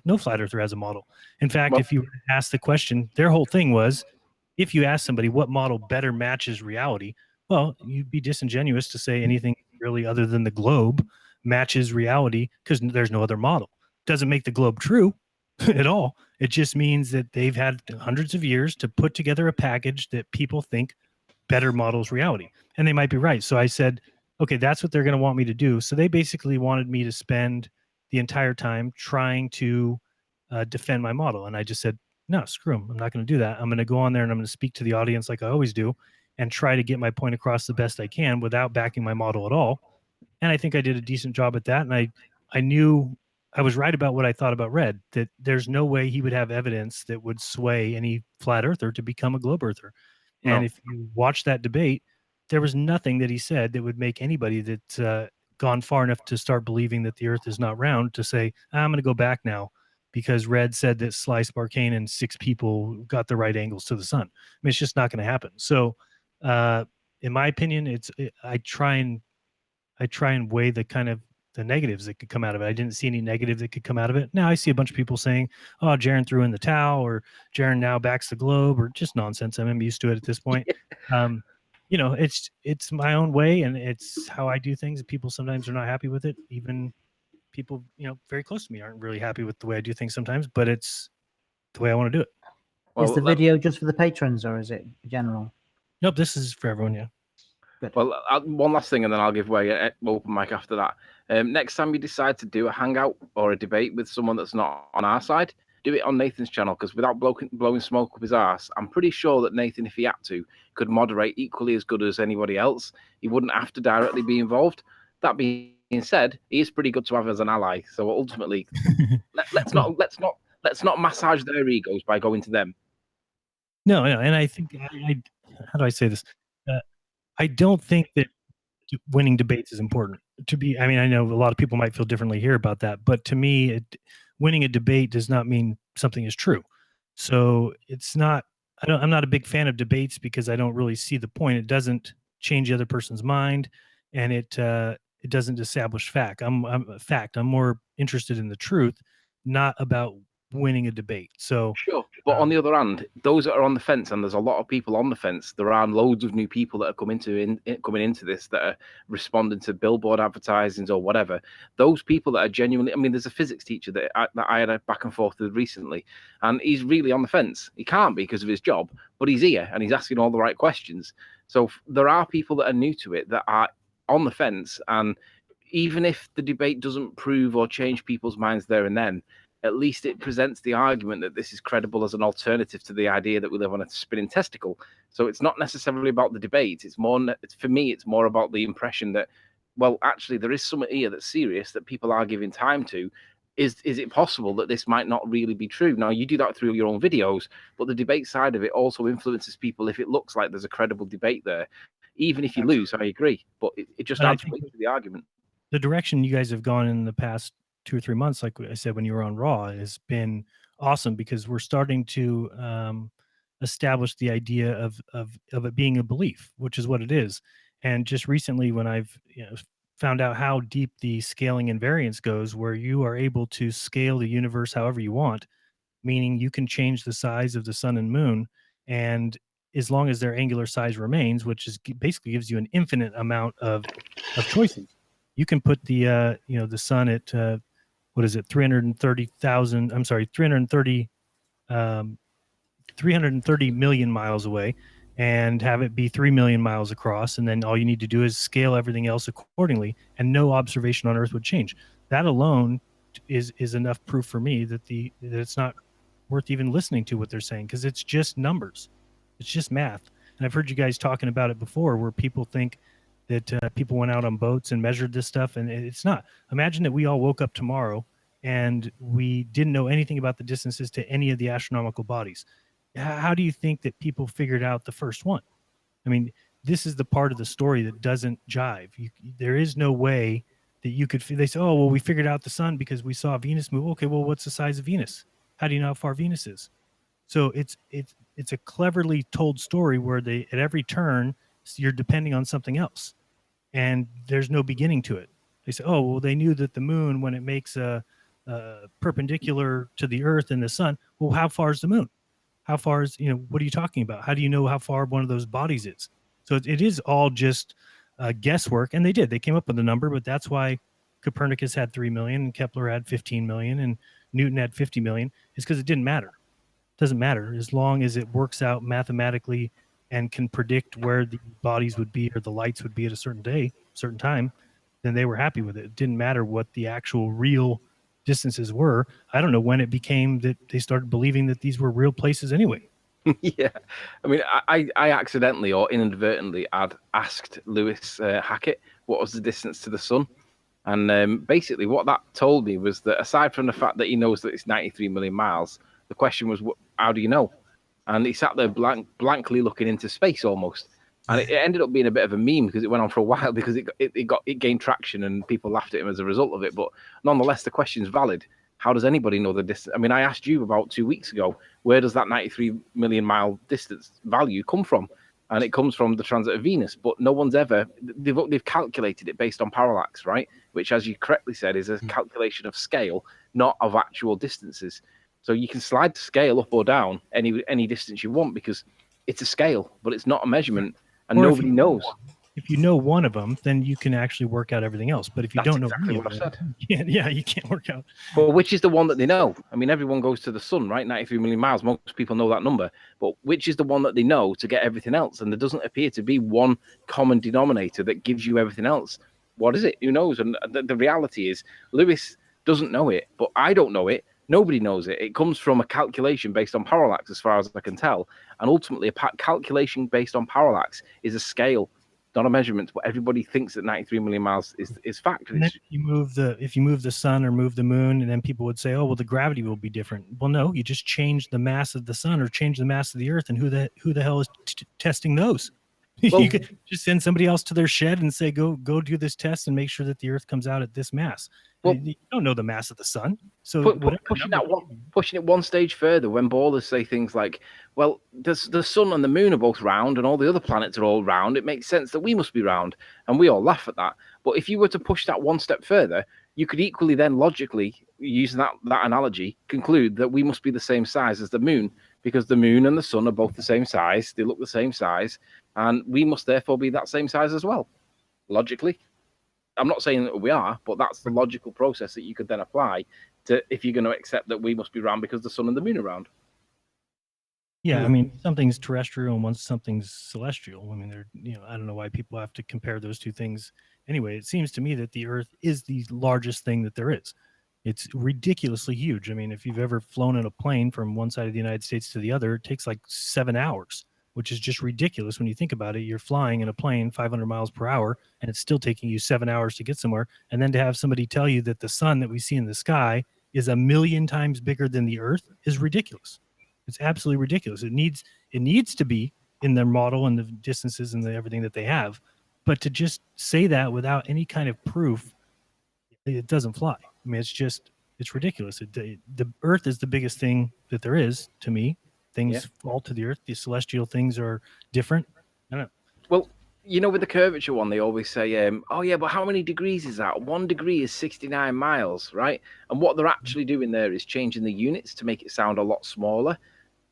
no flat earther has a model. In fact, if you ask the question, their whole thing was, if you ask somebody what model better matches reality, well, you'd be disingenuous to say anything really other than the globe matches reality, because there's no other model. Doesn't make the globe true at all. It just means that they've had hundreds of years to put together a package that people think better models reality. And they might be right. So I said, okay, that's what they're going to want me to do. So they basically wanted me to spend the entire time trying to defend my model. And I just said, no, screw them. I'm not going to do that. I'm going to go on there and I'm going to speak to the audience like I always do and try to get my point across the best I can without backing my model at all. And I think I did a decent job at that. And I knew I was right about what I thought about Red, that there's no way he would have evidence that would sway any flat earther to become a globe earther. No. And if you watch that debate, there was nothing that he said that would make anybody that's gone far enough to start believing that the earth is not round to say, I'm going to go back now because Red said that Slice Barkane and 6 people got the right angles to the sun. I mean, it's just not going to happen. So in my opinion, I try and weigh the kind of the negatives that could come out of it. I didn't see any negative that could come out of it. Now I see a bunch of people saying, oh, Jaron threw in the towel, or Jaron now backs the globe, or just nonsense. I'm used to it at this point. It's my own way, and it's how I do things. People sometimes are not happy with it. Even people, very close to me aren't really happy with the way I do things sometimes, but it's the way I want to do it. Is the video just for the patrons, or is it general? Nope, this is for everyone, yeah. Good. Well, one last thing, and then I'll give away an open mic after that. Next time you decide to do a hangout or a debate with someone that's not on our side, do it on Nathan's channel, because without blowing smoke up his arse, I'm pretty sure that Nathan, if he had to, could moderate equally as good as anybody else. He wouldn't have to directly be involved. That being said, he is pretty good to have as an ally. So ultimately, let's not massage their egos by going to them. No, and I think how do I say this? I don't think that winning debates is important. I know a lot of people might feel differently here about that, but to me, winning a debate does not mean something is true. So it's not. I'm not a big fan of debates because I don't really see the point. It doesn't change the other person's mind, and it doesn't establish fact. I'm more interested in the truth, not about winning a debate. So sure, but on the other hand, those that are on the fence, and there's a lot of people on the fence, there are loads of new people that are coming into this that are responding to billboard advertisings or whatever. Those people that are genuinely, there's a physics teacher that I had a back and forth with recently, and he's really on the fence. He can't be because of his job, but he's here and he's asking all the right questions. So there are people that are new to it that are on the fence, and even if the debate doesn't prove or change people's minds there and then, at least it presents the argument that this is credible as an alternative to the idea that we live on a spinning testicle. So it's not necessarily about the debate. For me, it's more about the impression that, well, actually, there is something here that's serious that people are giving time to. Is it possible that this might not really be true? Now, you do that through your own videos, but the debate side of it also influences people if it looks like there's a credible debate there. Even if you lose, I agree, but it just adds weight to the argument. The direction you guys have gone in the past 2 or 3 months, like I said when you were on Raw, has been awesome, because we're starting to establish the idea of it being a belief, which is what it is. And just recently, when I've found out how deep the scaling invariance goes, where you are able to scale the universe however you want, meaning you can change the size of the sun and moon, and as long as their angular size remains, which is basically gives you an infinite amount of choices. You can put the the sun at 330 million miles away, and have it be 3 million miles across, and then all you need to do is scale everything else accordingly, and no observation on Earth would change. That alone is enough proof for me that it's not worth even listening to what they're saying, because it's just numbers, it's just math. And I've heard you guys talking about it before, where people think that people went out on boats and measured this stuff, and it's not. Imagine that we all woke up tomorrow and we didn't know anything about the distances to any of the astronomical bodies. How do you think that people figured out the first one? I mean, this is the part of the story that doesn't jive. There is no way that you could. They say, "Oh, well, we figured out the sun because we saw Venus move." Okay, well, what's the size of Venus? How do you know how far Venus is? So it's a cleverly told story where at every turn you're depending on something else, and there's no beginning to it. They say, "Oh, well, they knew that the moon, when it makes a perpendicular to the Earth and the sun, well, how far is the moon? how far is, what are you talking about? How do you know how far one of those bodies is? So it is all just guesswork. And they came up with a number, but that's why Copernicus had 3 million and Kepler had 15 million and Newton had 50 million, is because it didn't matter. It doesn't matter as long as it works out mathematically and can predict where the bodies would be or the lights would be at a certain day, certain time, then they were happy with it. It didn't matter what the actual real distances were. I don't know when it became that they started believing that these were real places anyway. Yeah, I mean, I accidentally or inadvertently had asked Lewis Hackett what was the distance to the sun, and basically what that told me was that aside from the fact that he knows that it's 93 million miles, the question was, how do you know? And he sat there blankly looking into space almost, and it ended up being a bit of a meme because it went on for a while because it gained traction and people laughed at him as a result of it. But nonetheless, the question's valid. How does anybody know the distance? I mean, I asked you about 2 weeks ago, where does that 93 million mile distance value come from? And it comes from the transit of Venus, but no one's they've calculated it based on parallax, right? Which, as you correctly said, is a calculation of scale, not of actual distances. So you can slide the scale up or down any distance you want because it's a scale, but it's not a measurement, and nobody knows. If you know one of them, then you can actually work out everything else. But if you don't know any of them, you can't work out. Well, which is the one that they know? I mean, everyone goes to the sun, right? 93 million miles. Most people know that number. But which is the one that they know to get everything else? And there doesn't appear to be one common denominator that gives you everything else. What is it? Who knows? And the reality is, Lewis doesn't know it, but I don't know it. Nobody knows it. It comes from a calculation based on parallax, as far as I can tell. And ultimately, a calculation based on parallax is a scale, not a measurement. But everybody thinks that 93 million miles is fact. And then if you move the sun or move the moon, and then people would say, oh, well, the gravity will be different. Well, no, you just change the mass of the sun or change the mass of the earth. And who the hell is testing those? Well, you could just send somebody else to their shed and say, go do this test and make sure that the earth comes out at this mass. Well, you don't know the mass of the sun. So pushing it one stage further, when ballers say things like, well, the sun and the moon are both round and all the other planets are all round, it makes sense that we must be round. And we all laugh at that. But if you were to push that one step further, you could equally then logically, using that analogy, conclude that we must be the same size as the moon, because the moon and the sun are both the same size. They look the same size. And we must therefore be that same size as well, logically. I'm not saying that we are, but that's the logical process that you could then apply to if you're going to accept that we must be round because the sun and the moon are round. Yeah, I mean, something's terrestrial and something's celestial. I mean, I don't know why people have to compare those two things. Anyway, it seems to me that the Earth is the largest thing that there is. It's ridiculously huge. I mean, if you've ever flown in a plane from one side of the United States to the other, it takes like 7 hours, which is just ridiculous when you think about it. You're flying in a plane 500 miles per hour, and it's still taking you 7 hours to get somewhere. And then to have somebody tell you that the sun that we see in the sky is 1,000,000 times bigger than the Earth is ridiculous. It's absolutely ridiculous. It needs to be in their model and the distances and everything that they have. But to just say that without any kind of proof, it doesn't fly. I mean, it's ridiculous. The Earth is the biggest thing that there is to me. Things fall to the Earth. The celestial things are different. I don't know. Well, with the curvature one, they always say, oh, yeah, but how many degrees is that? 1 degree is 69 miles, right? And what they're actually doing there is changing the units to make it sound a lot smaller.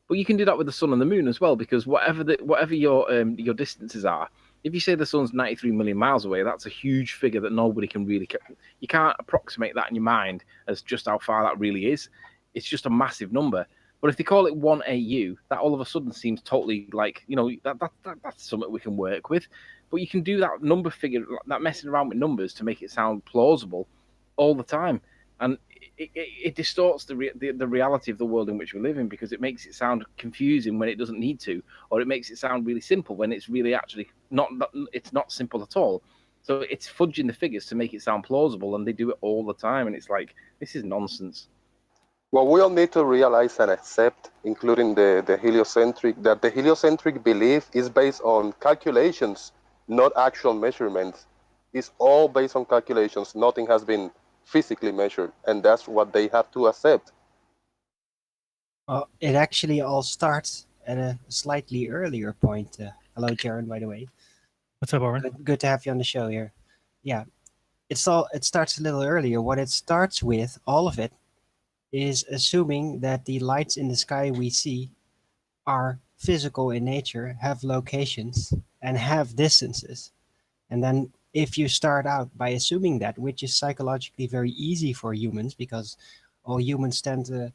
But you can do that with the sun and the moon as well, because whatever your distances are, if you say the sun's 93 million miles away, that's a huge figure that nobody can really... You can't approximate that in your mind as just how far that really is. It's just a massive number. But if they call it 1 AU, that all of a sudden seems totally like, that's something we can work with. But you can do that number figure, that messing around with numbers to make it sound plausible all the time. And it distorts the reality of the world in which we live in, because it makes it sound confusing when it doesn't need to, or it makes it sound really simple when it's really actually it's not simple at all. So it's fudging the figures to make it sound plausible, and they do it all the time. And it's like, this is nonsense. Well, we all need to realize and accept, including the heliocentric, that the heliocentric belief is based on calculations, not actual measurements. It's all based on calculations. Nothing has been physically measured, and that's what they have to accept. Well, it actually all starts at a slightly earlier point. Hello, Jaron, by the way. What's up, Oren? Good to have you on the show here. Yeah, it starts a little earlier. What it starts with, all of it, is assuming that the lights in the sky we see are physical in nature, have locations, and have distances. And then if you start out by assuming that, which is psychologically very easy for humans, because all humans tend to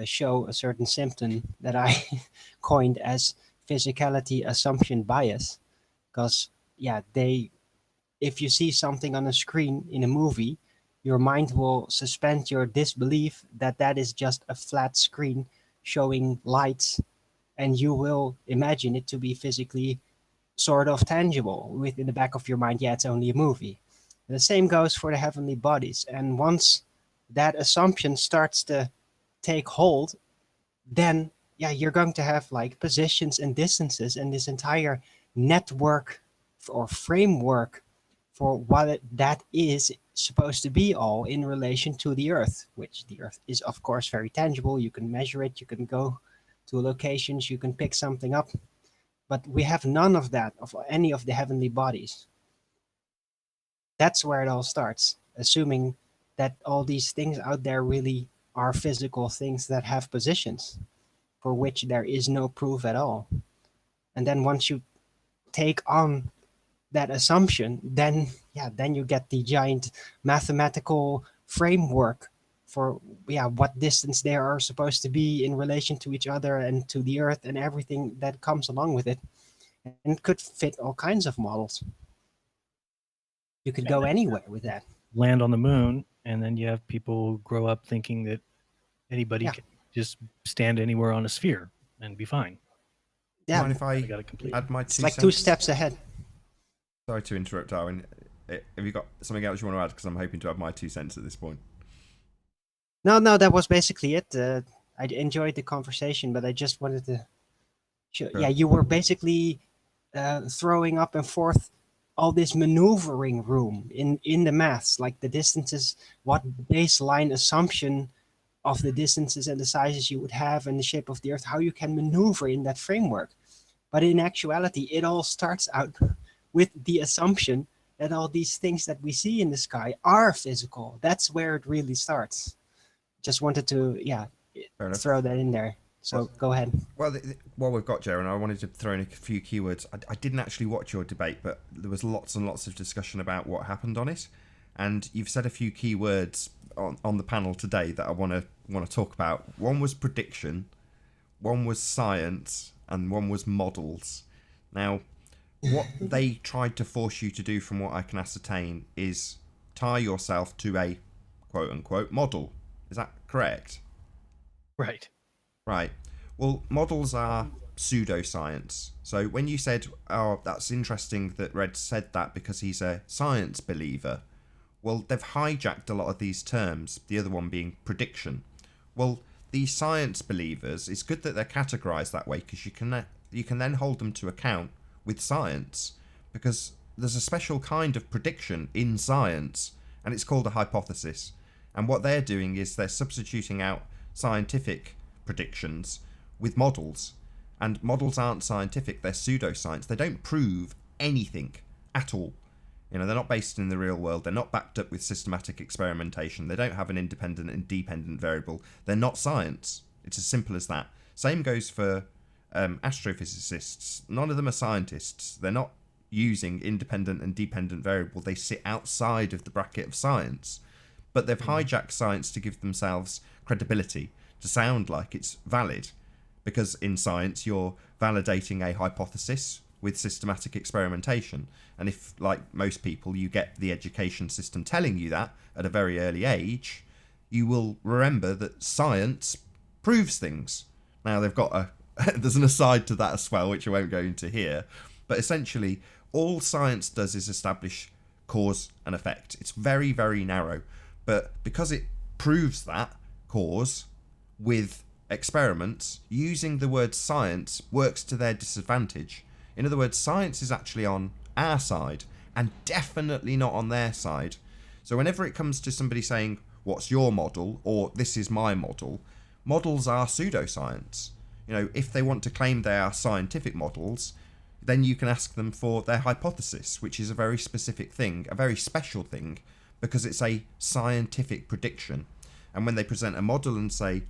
show a certain symptom that I coined as physicality assumption bias, because yeah, if you see something on a screen in a movie, your mind will suspend your disbelief that that is just a flat screen showing lights, and you will imagine it to be physically sort of tangible within the back of your mind. Yeah, it's only a movie. The same goes for the heavenly bodies. And once that assumption starts to take hold, then yeah, you're going to have like positions and distances and this entire network or framework for what that is supposed to be all in relation to the earth, which the earth is of course very tangible. You can measure it, you can go to locations, you can pick something up, but we have none of that of any of the heavenly bodies. That's where it all starts, assuming that all these things out there really are physical things that have positions for which there is no proof at all. And then once you take on that assumption, then yeah, then you get the giant mathematical framework for yeah, what distance they are supposed to be in relation to each other and to the earth and everything that comes along with it. And it could fit all kinds of models. You could go anywhere with that. Land on the moon, and then you have people grow up thinking that anybody Yeah. can just stand anywhere on a sphere and be fine. Yeah, Mind if I got it complete. add my it's two like cents? 2 steps ahead. Sorry to interrupt, Darwin. Have you got something else you want to add? Because I'm hoping to have my 2 cents at this point. No, that was basically it. I enjoyed the conversation, but I just wanted to show. Sure. Yeah, you were basically throwing up and forth all this maneuvering room in the maths, like the distances, what baseline assumption of the distances and the sizes you would have and the shape of the earth, how you can maneuver in that framework. But in actuality, it all starts out with the assumption that all these things that we see in the sky are physical. That's where it really starts. Just wanted to, yeah, Fair enough. throw that in there. So go ahead. Well, while we've got Jaron, I wanted to throw in a few keywords. I didn't actually watch your debate, but there was lots and lots of discussion about what happened on it, and you've said a few keywords on the panel today that I want to talk about. One was prediction, one was science, and one was models. Now, what they tried to force you to do, from what I can ascertain, is tie yourself to a quote-unquote model. Is that correct? Right. Right. Well, models are pseudoscience. So when you said, oh, that's interesting that Red said that because he's a science believer, well, they've hijacked a lot of these terms, the other one being prediction. Well, these science believers, it's good that they're categorized that way, because you can then hold them to account with science, because there's a special kind of prediction in science, and it's called a hypothesis. And what they're doing is they're substituting out scientific predictions with models, and models aren't scientific, they're pseudoscience. They don't prove anything at all. You know, they're not based in the real world, they're not backed up with systematic experimentation, they don't have an independent and dependent variable, they're not science. It's as simple as that. Same goes for astrophysicists. None of them are scientists. They're not using independent and dependent variable, they sit outside of the bracket of science. But they've hijacked science to give themselves credibility, to sound like it's valid, because in science you're validating a hypothesis with systematic experimentation, and if, like most people, you get the education system telling you that at a very early age, you will remember that science proves things. Now they've got there's an aside to that as well, which I won't go into here, but essentially all science does is establish cause and effect. It's very, very narrow, but because it proves that cause with experiments, using the word science works to their disadvantage. In other words, science is actually on our side and definitely not on their side. So whenever it comes to somebody saying, what's your model, or this is my model, models are pseudoscience. You know, if they want to claim they are scientific models, then you can ask them for their hypothesis, which is a very specific thing, a very special thing, because it's a scientific prediction. And when they present a model and say,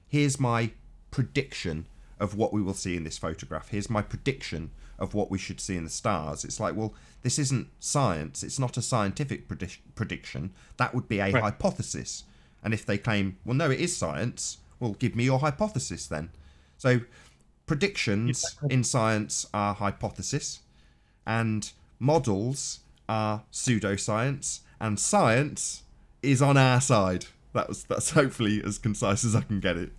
here's my prediction of what we will see in this photograph. Here's my prediction of what we should see in the stars. It's like, well, this isn't science. It's not a scientific prediction. That would be a hypothesis. And if they claim, well, no, it is science, well, give me your hypothesis then. So predictions in science are hypothesis, and models are pseudoscience, and science is on our side. That's hopefully as concise as I can get it.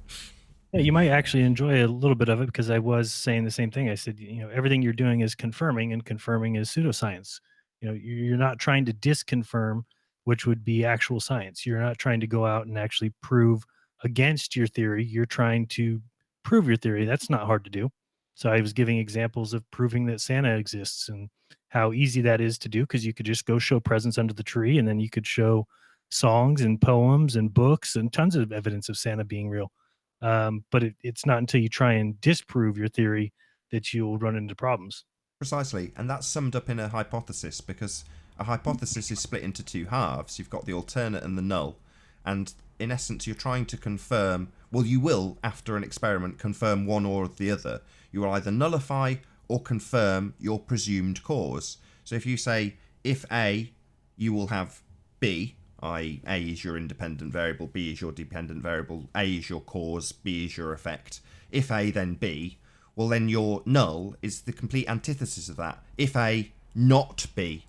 Yeah, you might actually enjoy a little bit of it, because I was saying the same thing. I said, everything you're doing is confirming, and confirming is pseudoscience. You're not trying to disconfirm, which would be actual science. You're not trying to go out and actually prove against your theory. You're trying to prove your theory. That's not hard to do. So I was giving examples of proving that Santa exists and how easy that is to do, because you could just go show presents under the tree, and then you could show songs and poems and books and tons of evidence of Santa being real. But it's not until you try and disprove your theory that you'll run into problems. Precisely, and that's summed up in a hypothesis, because a hypothesis is split into two halves. You've got the alternate and the null, and in essence you're trying to confirm, well, you will, after an experiment, confirm one or the other. You will either nullify or confirm your presumed cause. So if you say, if A, you will have B, i.e. A is your independent variable, B is your dependent variable, A is your cause, B is your effect. If A, then B. Well, then your null is the complete antithesis of that. If A, not B.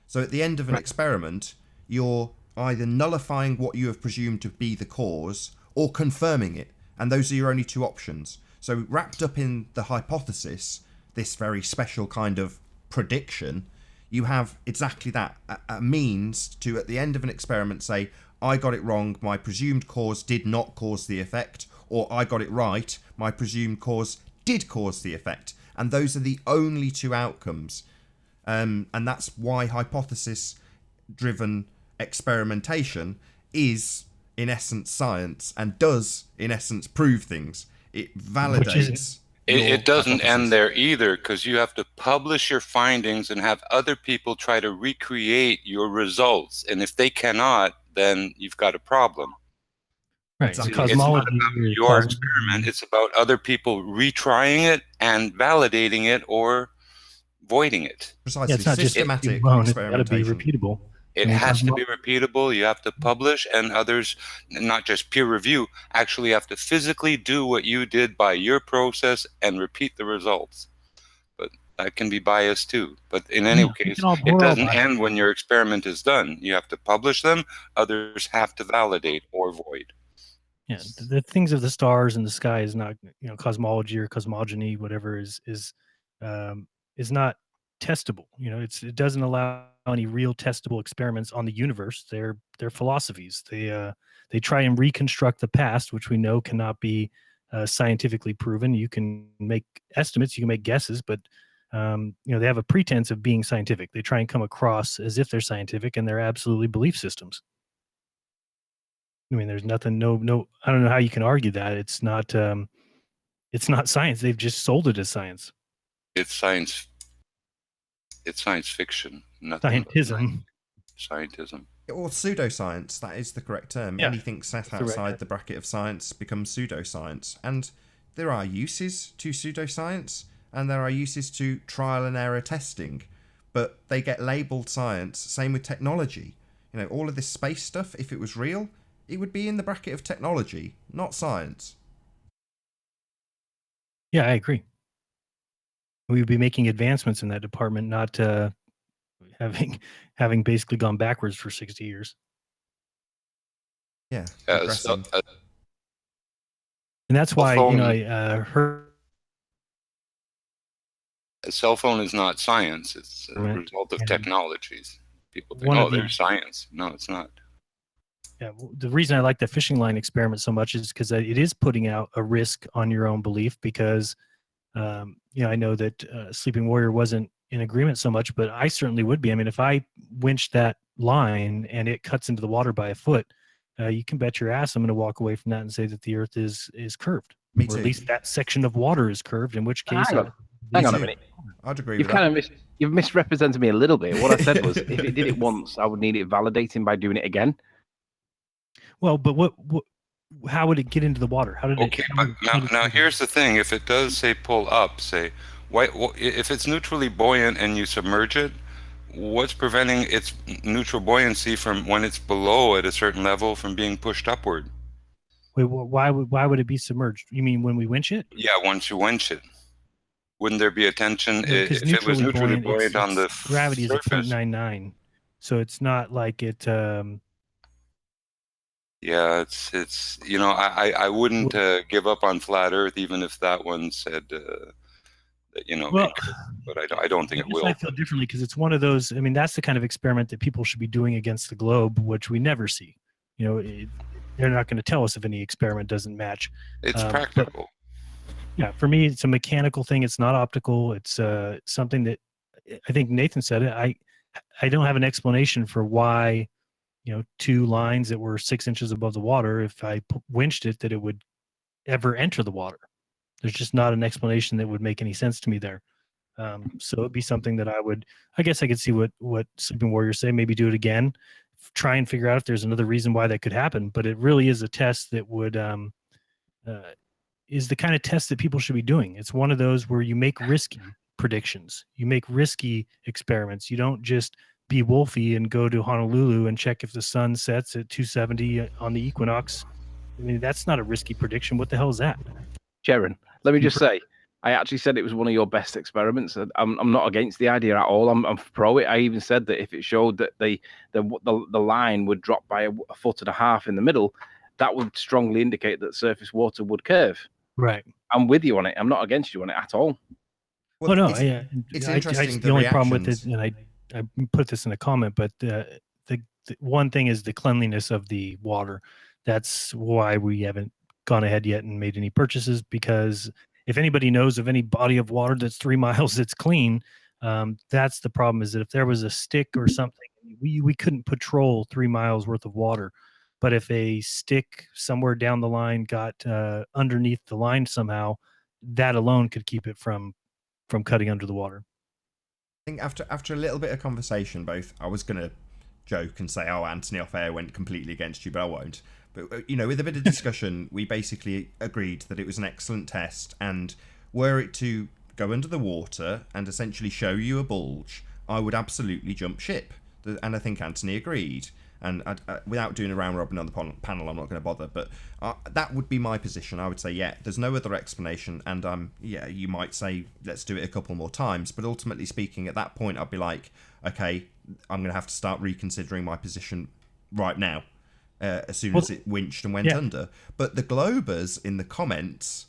So at the end of an experiment, you're either nullifying what you have presumed to be the cause or confirming it. And those are your only two options. So wrapped up in the hypothesis, this very special kind of prediction, you have exactly that, a means to, at the end of an experiment, say, I got it wrong, my presumed cause did not cause the effect, or I got it right, my presumed cause did cause the effect. And those are the only two outcomes. And that's why hypothesis-driven experimentation is, in essence, science, and does, in essence, prove things. It validates... It doesn't end there either, because you have to publish your findings and have other people try to recreate your results. And if they cannot, then you've got a problem. Right. So it's not about your experiment. It's about other people retrying it and validating it or voiding it. Precisely. It's not Systematic just experimentation. It's got to be repeatable. It has to be repeatable. You have to publish, and others, not just peer review, actually have to physically do what you did by your process and repeat the results. But that can be biased too. But in any case, it doesn't end when your experiment is done. You have to publish them. Others have to validate or void. Yeah, the things of the stars and the sky is not, cosmology or cosmogony, whatever is not testable. It doesn't allow any real testable experiments on the universe. They're philosophies. They try and reconstruct the past, which we know cannot be scientifically proven. You can make estimates, you can make guesses, but they have a pretense of being scientific. They try and come across as if they're scientific, and they're absolutely belief systems. I mean, there's nothing. No. I don't know how you can argue that it's not science. They've just sold it as science. It's science. It's science fiction. Nothing. Scientism. Or pseudoscience, that is the correct term. Yeah. Anything set outside the bracket of science becomes pseudoscience. And there are uses to pseudoscience, and there are uses to trial and error testing. But they get labelled science. Same with technology. All of this space stuff, if it was real, it would be in the bracket of technology, not science. Yeah, I agree. We would be making advancements in that department, not having basically gone backwards for 60 years. Yeah. And that's why I heard a cell phone is not science. It's a result of technologies. People think, they're science. No, it's not. Yeah, the reason I like the fishing line experiment so much is because it is putting out a risk on your own belief, because I know that Sleeping Warrior wasn't in agreement so much, but I certainly would be. I mean, if I winch that line and it cuts into the water by a foot, you can bet your ass I'm going to walk away from that and say that the Earth is curved. Me or too. at least that section of water is curved, in which case... Hang on a minute. I'd agree You've with that. kind of you've misrepresented me a little bit. What I said was, if it did it once, I would need it validating by doing it again. Well, but how would it get into the water? How did Okay, it? but now here's the thing. If it does say pull up, say, if it's neutrally buoyant and you submerge it, what's preventing its neutral buoyancy from when it's below at a certain level from being pushed upward? Wait, why would it be submerged? You mean when we winch it? Yeah, once you winch it, wouldn't there be a tension Because if it was neutrally buoyant on the gravity is surface? 0.99, so it's not like it. Yeah, it's I wouldn't give up on flat Earth even if that one said that Well, it could, but I don't think it will. I feel differently because it's one of those. I mean, that's the kind of experiment that people should be doing against the globe, which we never see. They're not going to tell us if any experiment doesn't match. It's practical. Yeah, for me, it's a mechanical thing. It's not optical. It's something that I think Nathan said it. I don't have an explanation for why, two lines that were 6 inches above the water, if I winched it, that it would ever enter the water. There's just not an explanation that would make any sense to me there. So it'd be something that I guess I could see what Sleeping Warriors say, maybe do it again, try and figure out if there's another reason why that could happen. But it really is a test that would, is the kind of test that people should be doing. It's one of those where you make risky predictions. You make risky experiments. You don't just be wolfy and go to Honolulu and check if the sun sets at 270 on the equinox. I mean, that's not a risky prediction. What the hell is that? Jaron, let me just say, I actually said it was one of your best experiments. I'm not against the idea at all. I'm pro it. I even said that if it showed that the line would drop by a foot and a half in the middle, that would strongly indicate that surface water would curve. Right. I'm with you on it. I'm not against you on it at all. Well, no, it's interesting. The only problem with it, and I put this in a comment, but the one thing is the cleanliness of the water. That's why we haven't gone ahead yet and made any purchases, because if anybody knows of any body of water that's 3 miles that's clean, that's the problem. Is that if there was a stick or something, we couldn't patrol 3 miles worth of water. But if a stick somewhere down the line got underneath the line somehow, that alone could keep it from cutting under the water. I think after a little bit of conversation, I was going to joke and say, oh, Anthony off air went completely against you, but I won't. But, with a bit of discussion, we basically agreed that it was an excellent test, and were it to go under the water and essentially show you a bulge, I would absolutely jump ship. And I think Anthony agreed. And without doing a round robin on the panel, I'm not going to bother. But that would be my position. I would say, yeah, there's no other explanation. And you might say, let's do it a couple more times. But ultimately speaking, at that point, I'd be like, okay, I'm going to have to start reconsidering my position right now, as soon as it winched and went under. But the Globers in the comments,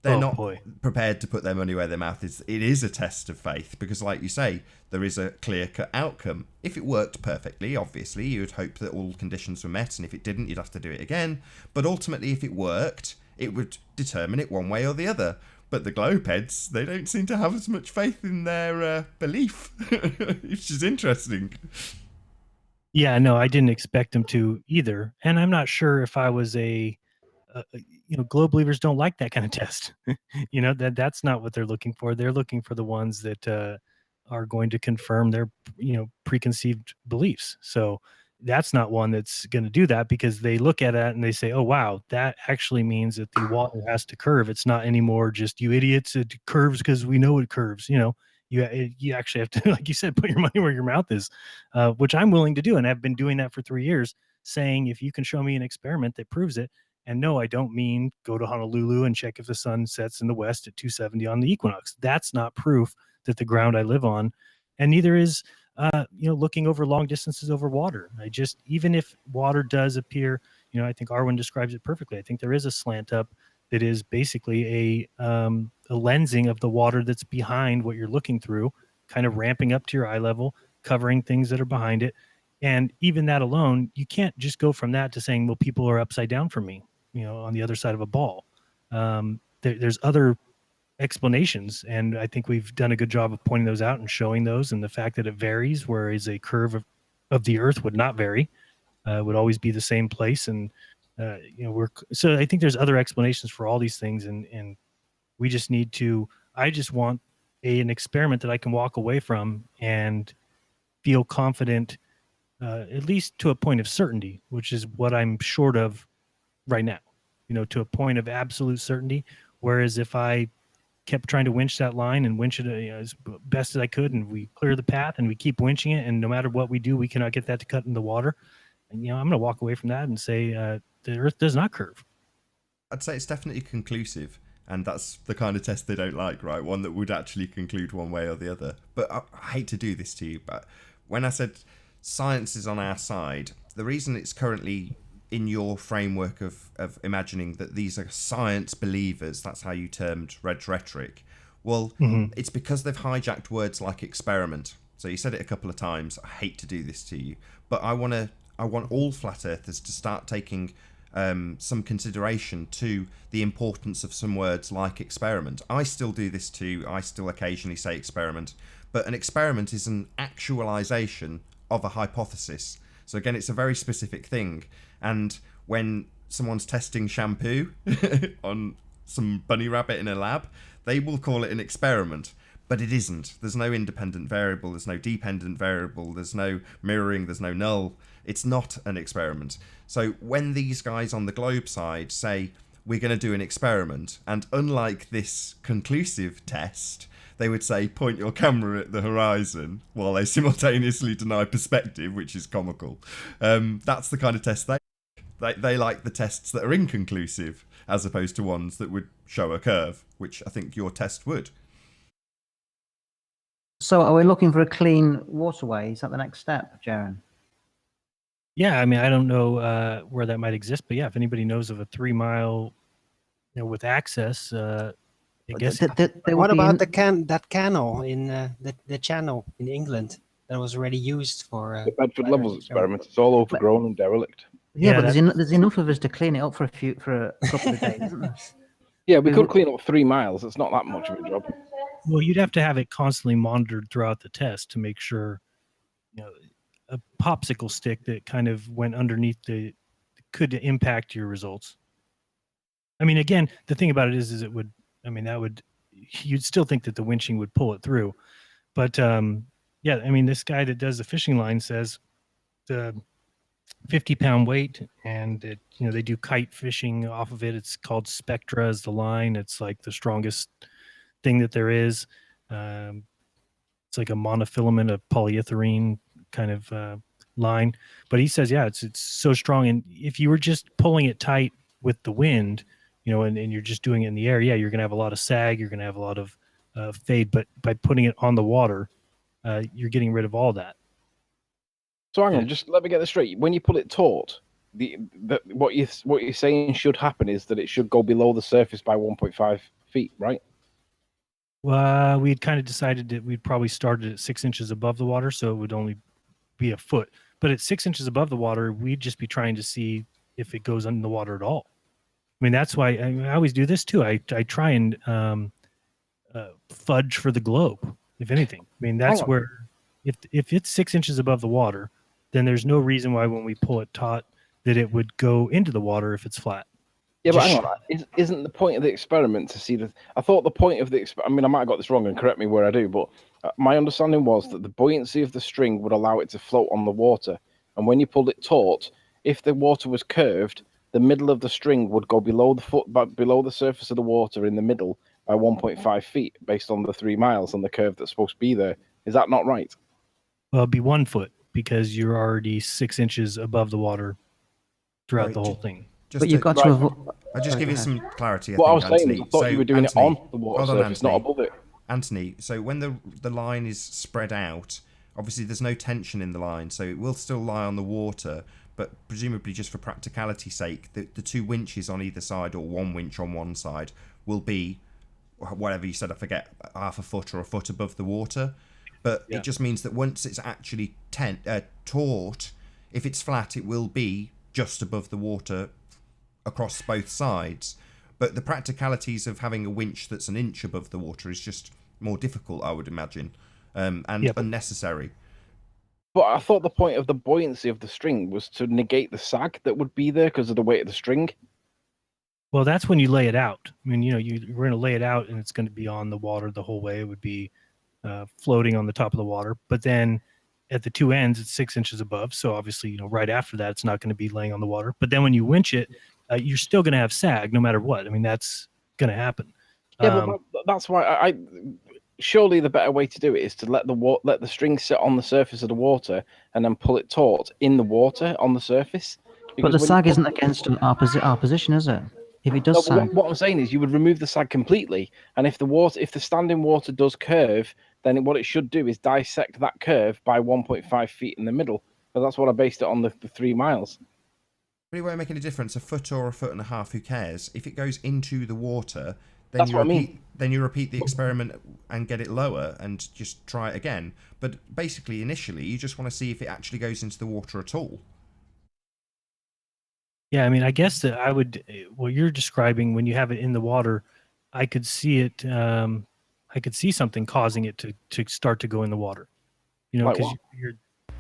they're not prepared to put their money where their mouth is. It is a test of faith because, like you say, there is a clear-cut outcome. If it worked perfectly, obviously, you would hope that all conditions were met, and if it didn't, you'd have to do it again. But ultimately, if it worked, it would determine it one way or the other. But the Globeheads, they don't seem to have as much faith in their belief, which is interesting. Yeah, no, I didn't expect them to either. And I'm not sure if I was globe believers don't like that kind of test. That's not what they're looking for. They're looking for the ones that are going to confirm their preconceived beliefs. So that's not one that's going to do that, because they look at it and they say, oh wow, that actually means that the water has to curve. It's not anymore just, you idiots, it curves because we know it curves. You actually have to, like you said, put your money where your mouth is, which I'm willing to do, and I've been doing that for 3 years, saying if you can show me an experiment that proves it. And no, I don't mean go to Honolulu and check if the sun sets in the west at 270 on the equinox. That's not proof that the ground I live on, and neither is looking over long distances over water. Even if water does appear, I think Arwen describes it perfectly. I think there is a slant up that is basically a lensing of the water that's behind what you're looking through, kind of ramping up to your eye level, covering things that are behind it. And even that alone, you can't just go from that to saying, well, people are upside down from me, on the other side of a ball. There's other explanations, and I think we've done a good job of pointing those out and showing those, and the fact that it varies, whereas a curve of the Earth would not vary, would always be the same place. And so I think there's other explanations for all these things, and we just need to. I just want an experiment that I can walk away from and feel confident, at least to a point of certainty, which is what I'm short of right now. to a point of absolute certainty. Whereas if I kept trying to winch that line and winch it as best as I could, and we clear the path and we keep winching it, and no matter what we do, we cannot get that to cut in the water. And I'm going to walk away from that and say the Earth does not curve. I'd say it's definitely conclusive, and that's the kind of test they don't like, right? One that would actually conclude one way or the other. But I hate to do this to you, but when I said science is on our side, the reason it's currently in your framework of imagining that these are science believers, that's how you termed Red's rhetoric, well, it's because they've hijacked words like experiment. So you said it a couple of times. I hate to do this to you, but I want all flat earthers to start taking some consideration to the importance of some words like experiment. I still do this too. I still occasionally say experiment, but an experiment is an actualization of a hypothesis. So again, it's a very specific thing. And when someone's testing shampoo on some bunny rabbit in a lab, they will call it an experiment, but it isn't. There's no independent variable, there's no dependent variable, there's no mirroring, there's no null. It's not an experiment. So when these guys on the globe side say, we're going to do an experiment, and unlike this conclusive test, they would say, point your camera at the horizon, while they simultaneously deny perspective, which is comical. That's the kind of test they like, the tests that are inconclusive, as opposed to ones that would show a curve, which I think your test would. So are we looking for a clean waterway? Is that the next step, Jaron? Yeah, I mean, I don't know where that might exist, but yeah, if anybody knows of a 3 mile, with access, I guess. What about that canal in the channel in England that was already used for the Bedford Levels experiment? It's all overgrown and derelict. Yeah, but there's enough of us to clean it up for a couple of days, isn't there? Yeah, we could clean up 3 miles. It's not that much of a job. Well, you'd have to have it constantly monitored throughout the test to make sure, a popsicle stick that kind of went underneath could impact your results. I mean, again, the thing about it is it would, you'd still think that the winching would pull it through. But yeah, I mean, this guy that does the fishing line says the 50-pound weight, and they do kite fishing off of it. It's called Spectra as the line. It's like the strongest thing that there is. It's like a monofilament of polyethylene kind of line. But he says, yeah, it's so strong. And if you were just pulling it tight with the wind, and you're just doing it in the air, yeah, you're going to have a lot of sag. You're going to have a lot of fade. But by putting it on the water, you're getting rid of all that. So hang on, just let me get this straight. When you pull it taut, what you're saying should happen is that it should go below the surface by 1.5 feet, right? Well, we had kind of decided that we'd probably started at 6 inches above the water, so it would only be a foot. But at 6 inches above the water, we'd just be trying to see if it goes under the water at all. I mean, that's why I always do this too. I try and fudge for the globe, if anything. I mean, that's where if it's 6 inches above the water, then there's no reason why when we pull it taut that it would go into the water if it's flat. Yeah, but hang on. Isn't the point of the experiment to see I thought the point of the experiment, I might have got this wrong and correct me where I do, but my understanding was that the buoyancy of the string would allow it to float on the water. And when you pulled it taut, if the water was curved, the middle of the string would go below the surface of the water in the middle by 1.5 feet based on the 3 miles and the curve that's supposed to be there. Is that not right? Well, it'd be 1 foot because you're already 6 inches above the water throughout the whole thing. But you've got to avoid. I'll just give you some clarity. What I was saying is I thought you were doing it on the water surface, not above it. Anthony, so when the line is spread out, obviously there's no tension in the line, so it will still lie on the water, but presumably just for practicality's sake, the 2 winches on either side, or 1 winch on one side, will be, whatever you said, I forget, half a foot or a foot above the water. But it just means that once it's actually taut, if it's flat, it will be just above the water across both sides. But the practicalities of having a winch that's an inch above the water is just more difficult, I would imagine, and unnecessary. But I thought the point of the buoyancy of the string was to negate the sag that would be there because of the weight of the string. Well, that's when you lay it out. I mean, we're going to lay it out, and it's going to be on the water the whole way. It would be floating on the top of the water. But then at the 2 ends, it's 6 inches above. So obviously, right after that, it's not going to be laying on the water. But then when you winch it, you're still going to have sag no matter what. I mean, that's going to happen. Yeah, but that's why I surely the better way to do it is to let the string sit on the surface of the water and then pull it taut in the water on the surface. But the sag isn't against our position, is it? If it does sag, what I'm saying is you would remove the sag completely, and if the standing water does curve, then what it should do is dissect that curve by 1.5 feet in the middle. But that's what I based it on, the 3 miles. But it won't make any difference, a foot or a foot and a half, who cares? If it goes into the water, then That's what I mean. Then you repeat the experiment and get it lower and just try it again. But basically, initially, you just want to see if it actually goes into the water at all. Yeah, I mean, I guess that I would. What you're describing, when you have it in the water, I could see it. I could see something causing it to start to go in the water. You know, Like because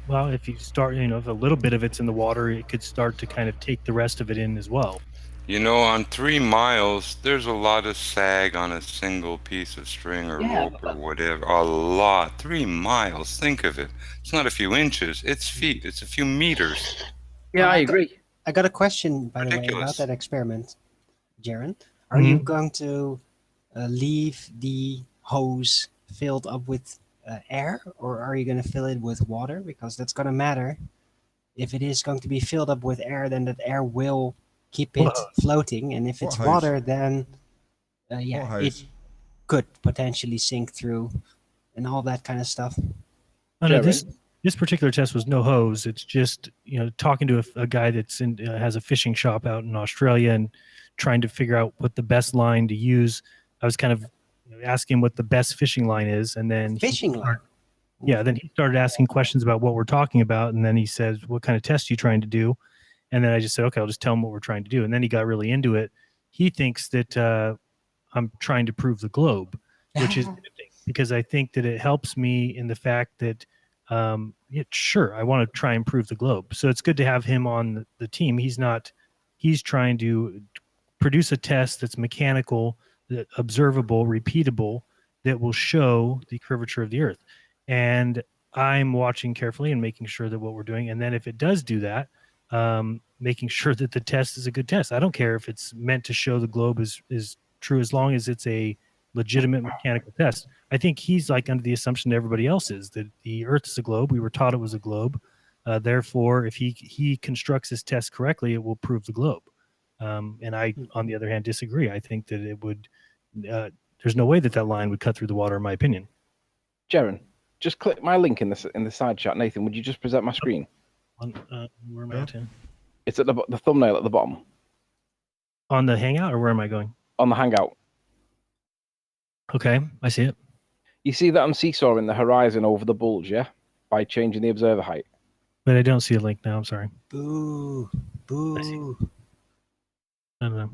well, if you start, if a little bit of it's in the water, it could start to kind of take the rest of it in as well. You know, on 3 miles, there's a lot of sag on a single piece of string or rope or whatever. A lot. 3 miles. Think of it. It's not a few inches. It's feet. It's a few meters. Yeah, I agree. I got a question, by the way, about Ridiculous. that experiment, Jaron. Are you going to leave the hose filled up with air, or are you going to fill it with water? Because that's going to matter. If it is going to be filled up with air, then that air will keep it floating, and if it's water, then it could potentially sink through, and all that kind of stuff. Oh, no, this particular test was no hose. It's just talking to a guy that's has a fishing shop out in Australia and trying to figure out what the best line to use. I was kind of asking what the best fishing line is, and then line. Yeah, then he started asking questions about what we're talking about, and then he says, "What kind of test are you trying to do?" And then I just said, "Okay, I'll just tell him what we're trying to do." And then he got really into it. He thinks that I'm trying to prove the globe, which is interesting because I think that it helps me in the fact that, sure, I want to try and prove the globe. So it's good to have him on the team. He's trying to produce a test that's mechanical, observable, repeatable, that will show the curvature of the Earth. And I'm watching carefully and making sure that what we're doing. And then if it does do that, making sure that the test is a good test. I don't care if it's meant to show the globe is true, as long as it's a legitimate mechanical test. I think he's like under the assumption that everybody else is, that the Earth is a globe. We were taught it was a globe. Therefore, if he constructs his test correctly, it will prove the globe. And I, on the other hand, disagree. I think that it would. There's no way that line would cut through the water, in my opinion. Jaron, just click my link in the side chat. Nathan, would you just present my screen? Where am I at? It's at the thumbnail at the bottom. On the Hangout, or where am I going? On the Hangout. Okay, I see it. You see that I'm seesawing the horizon over the bulge, yeah? By changing the observer height. But I don't see a link now, I'm sorry. Boo. Boo. I don't know.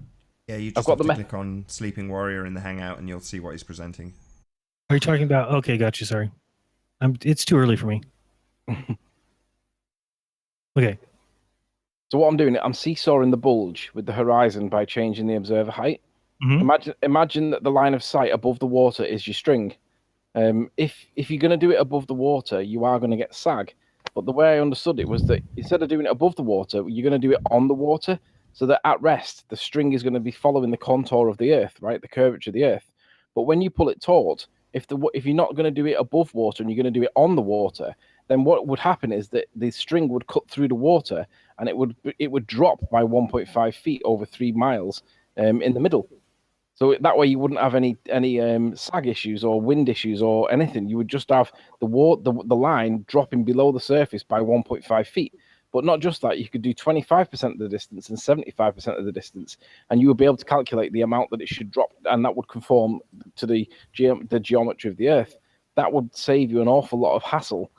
Yeah, you just have to click on Sleeping Warrior in the Hangout and you'll see what he's presenting. Are you talking about... Okay, got you, sorry. It's too early for me. Okay. So what I'm doing, I'm seesawing the bulge with the horizon by changing the observer height. Mm-hmm. Imagine that the line of sight above the water is your string. If you're going to do it above the water, you are going to get sag. But the way I understood it was that instead of doing it above the water, you're going to do it on the water, so that at rest, the string is going to be following the contour of the Earth, right? The curvature of the Earth. But when you pull it taut, if you're not going to do it above water and you're going to do it on the water, then what would happen is that the string would cut through the water and it would drop by 1.5 feet over 3 miles in the middle. So that way you wouldn't have any sag issues or wind issues or anything. You would just have the line dropping below the surface by 1.5 feet. But not just that, you could do 25% of the distance and 75% of the distance, and you would be able to calculate the amount that it should drop, and that would conform to the geometry of the Earth. That would save you an awful lot of hassle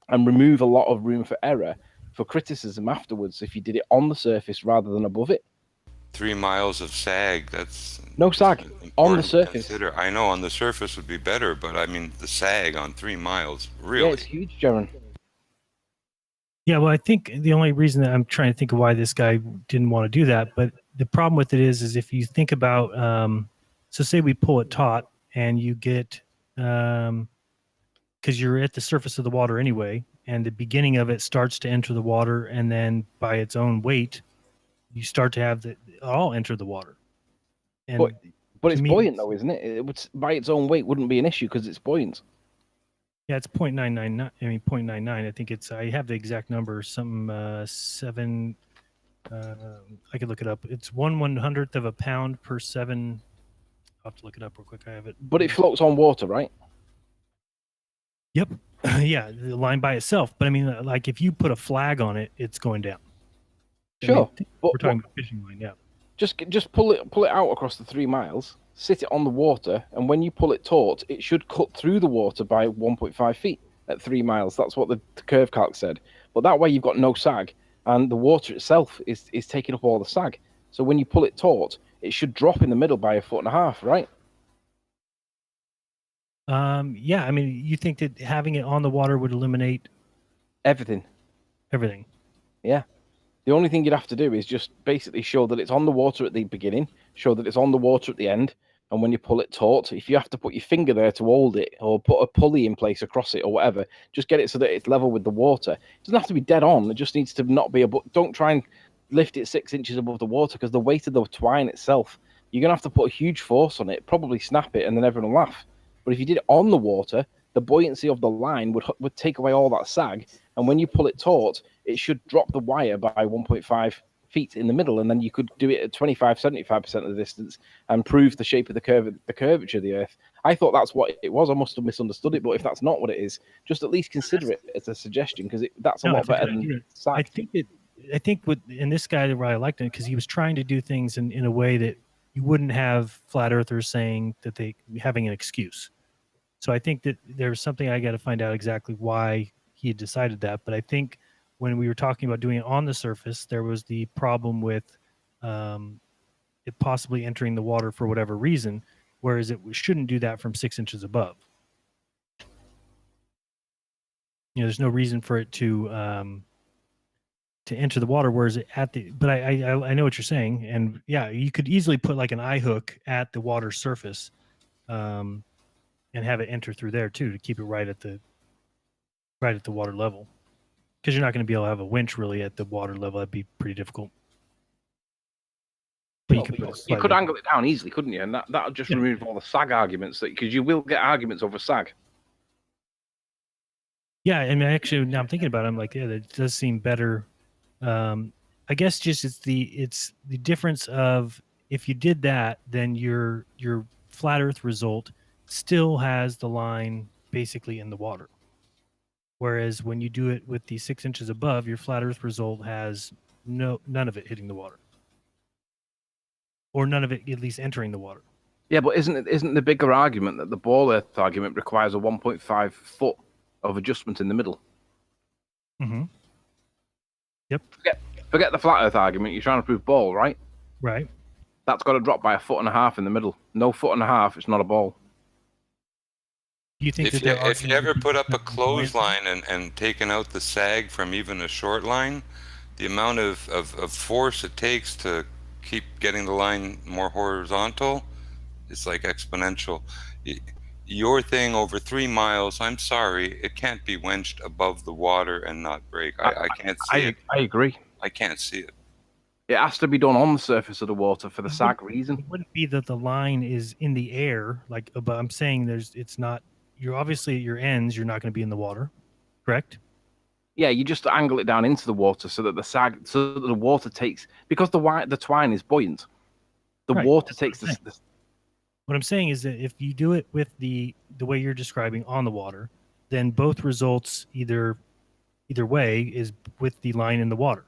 and remove a lot of room for error, for criticism afterwards, if you did it on the surface rather than above it. 3 miles of sag, that's... No sag, on the surface. I know on the surface would be better, but I mean, the sag on 3 miles, really? Yeah, it's huge, Jaron. Yeah, well, I think the only reason that I'm trying to think of why this guy didn't want to do that, but the problem with it is if you think about, so say we pull it taut and you get, because you're at the surface of the water anyway, and the beginning of it starts to enter the water, and then by its own weight, you start to have all enter the water. And but to it's me, buoyant though, isn't it? It would, by its own weight, wouldn't be an issue because it's buoyant. yeah, it's 0.999. I mean 0.99. I think it's. I have the exact number. Some 7. I could look it up. It's 1/100th of a pound per 7. I'll have to look it up real quick. I have it. But it floats on water, right? Yep. Yeah, the line by itself. But I mean, like if you put a flag on it, it's going down. Sure. We're talking about fishing line. Yeah. Just pull it out across the 3 miles, sit it on the water, and when you pull it taut, it should cut through the water by 1.5 feet at 3 miles. That's what the curve calc said. But that way you've got no sag, and the water itself is taking up all the sag. So when you pull it taut, it should drop in the middle by 1.5 feet, right? Yeah, I mean, you think that having it on the water would eliminate everything? Yeah. The only thing you'd have to do is just basically show that it's on the water at the beginning, show that it's on the water at the end, and when you pull it taut, if you have to put your finger there to hold it or put a pulley in place across it or whatever, just get it so that it's level with the water. It doesn't have to be dead on. It just needs to not be don't try and lift it 6 inches above the water because the weight of the twine itself, you're going to have to put a huge force on it, probably snap it, and then everyone will laugh. But if you did it on the water, the buoyancy of the line would take away all that sag, and when you pull it taut, it should drop the wire by 1.5 feet in the middle, and then you could do it at 75% of the distance and prove the shape of the curvature of the Earth. I thought that's what it was. I must have misunderstood it, but if that's not what it is, just at least consider it as a suggestion because that's a lot better than sag. I think in this guy that I liked it because he was trying to do things in a way that you wouldn't have flat earthers saying that they having an excuse. So I think that there's something I got to find out exactly why he had decided that. But I think when we were talking about doing it on the surface, there was the problem with it possibly entering the water for whatever reason, whereas it shouldn't do that from 6 inches above. You know, there's no reason for it to enter the water, whereas but I know what you're saying, and yeah, you could easily put like an eye hook at the water surface, and have it enter through there too to keep it right at the water level, because you're not going to be able to have a winch really at the water level. That'd be pretty difficult. But you could angle it down easily, couldn't you? And that would just remove all the sag arguments, because you will get arguments over sag. Yeah, I mean, actually, now I'm thinking about it, I'm like, yeah, that does seem better. I guess just it's the difference of if you did that, then your flat Earth result still has the line basically in the water. Whereas when you do it with the 6 inches above, your flat Earth result has none of it hitting the water, or none of it at least entering the water. Yeah, but isn't the bigger argument that the ball Earth argument requires a 1.5 foot of adjustment in the middle? Mm-hmm. Yep. Forget the flat Earth argument. You're trying to prove ball, right? Right. That's got to drop by 1.5 feet in the middle. No 1.5 feet, it's not a ball. You think if you ever put up a clothesline and taken out the sag from even a short line, the amount of force it takes to keep getting the line more horizontal is like exponential. Your thing over 3 miles, I'm sorry, it can't be wenched above the water and not break. I can't see it. I agree. I can't see it. It has to be done on the surface of the water for the sag reason. It wouldn't be that the line is in the air, but I'm saying it's not. You're obviously at your ends. You're not going to be in the water, correct? Yeah, you just angle it down into the water so that the water takes, because the twine is buoyant. The water takes this. What I'm saying is that if you do it with the way you're describing on the water, then both results either way is with the line in the water,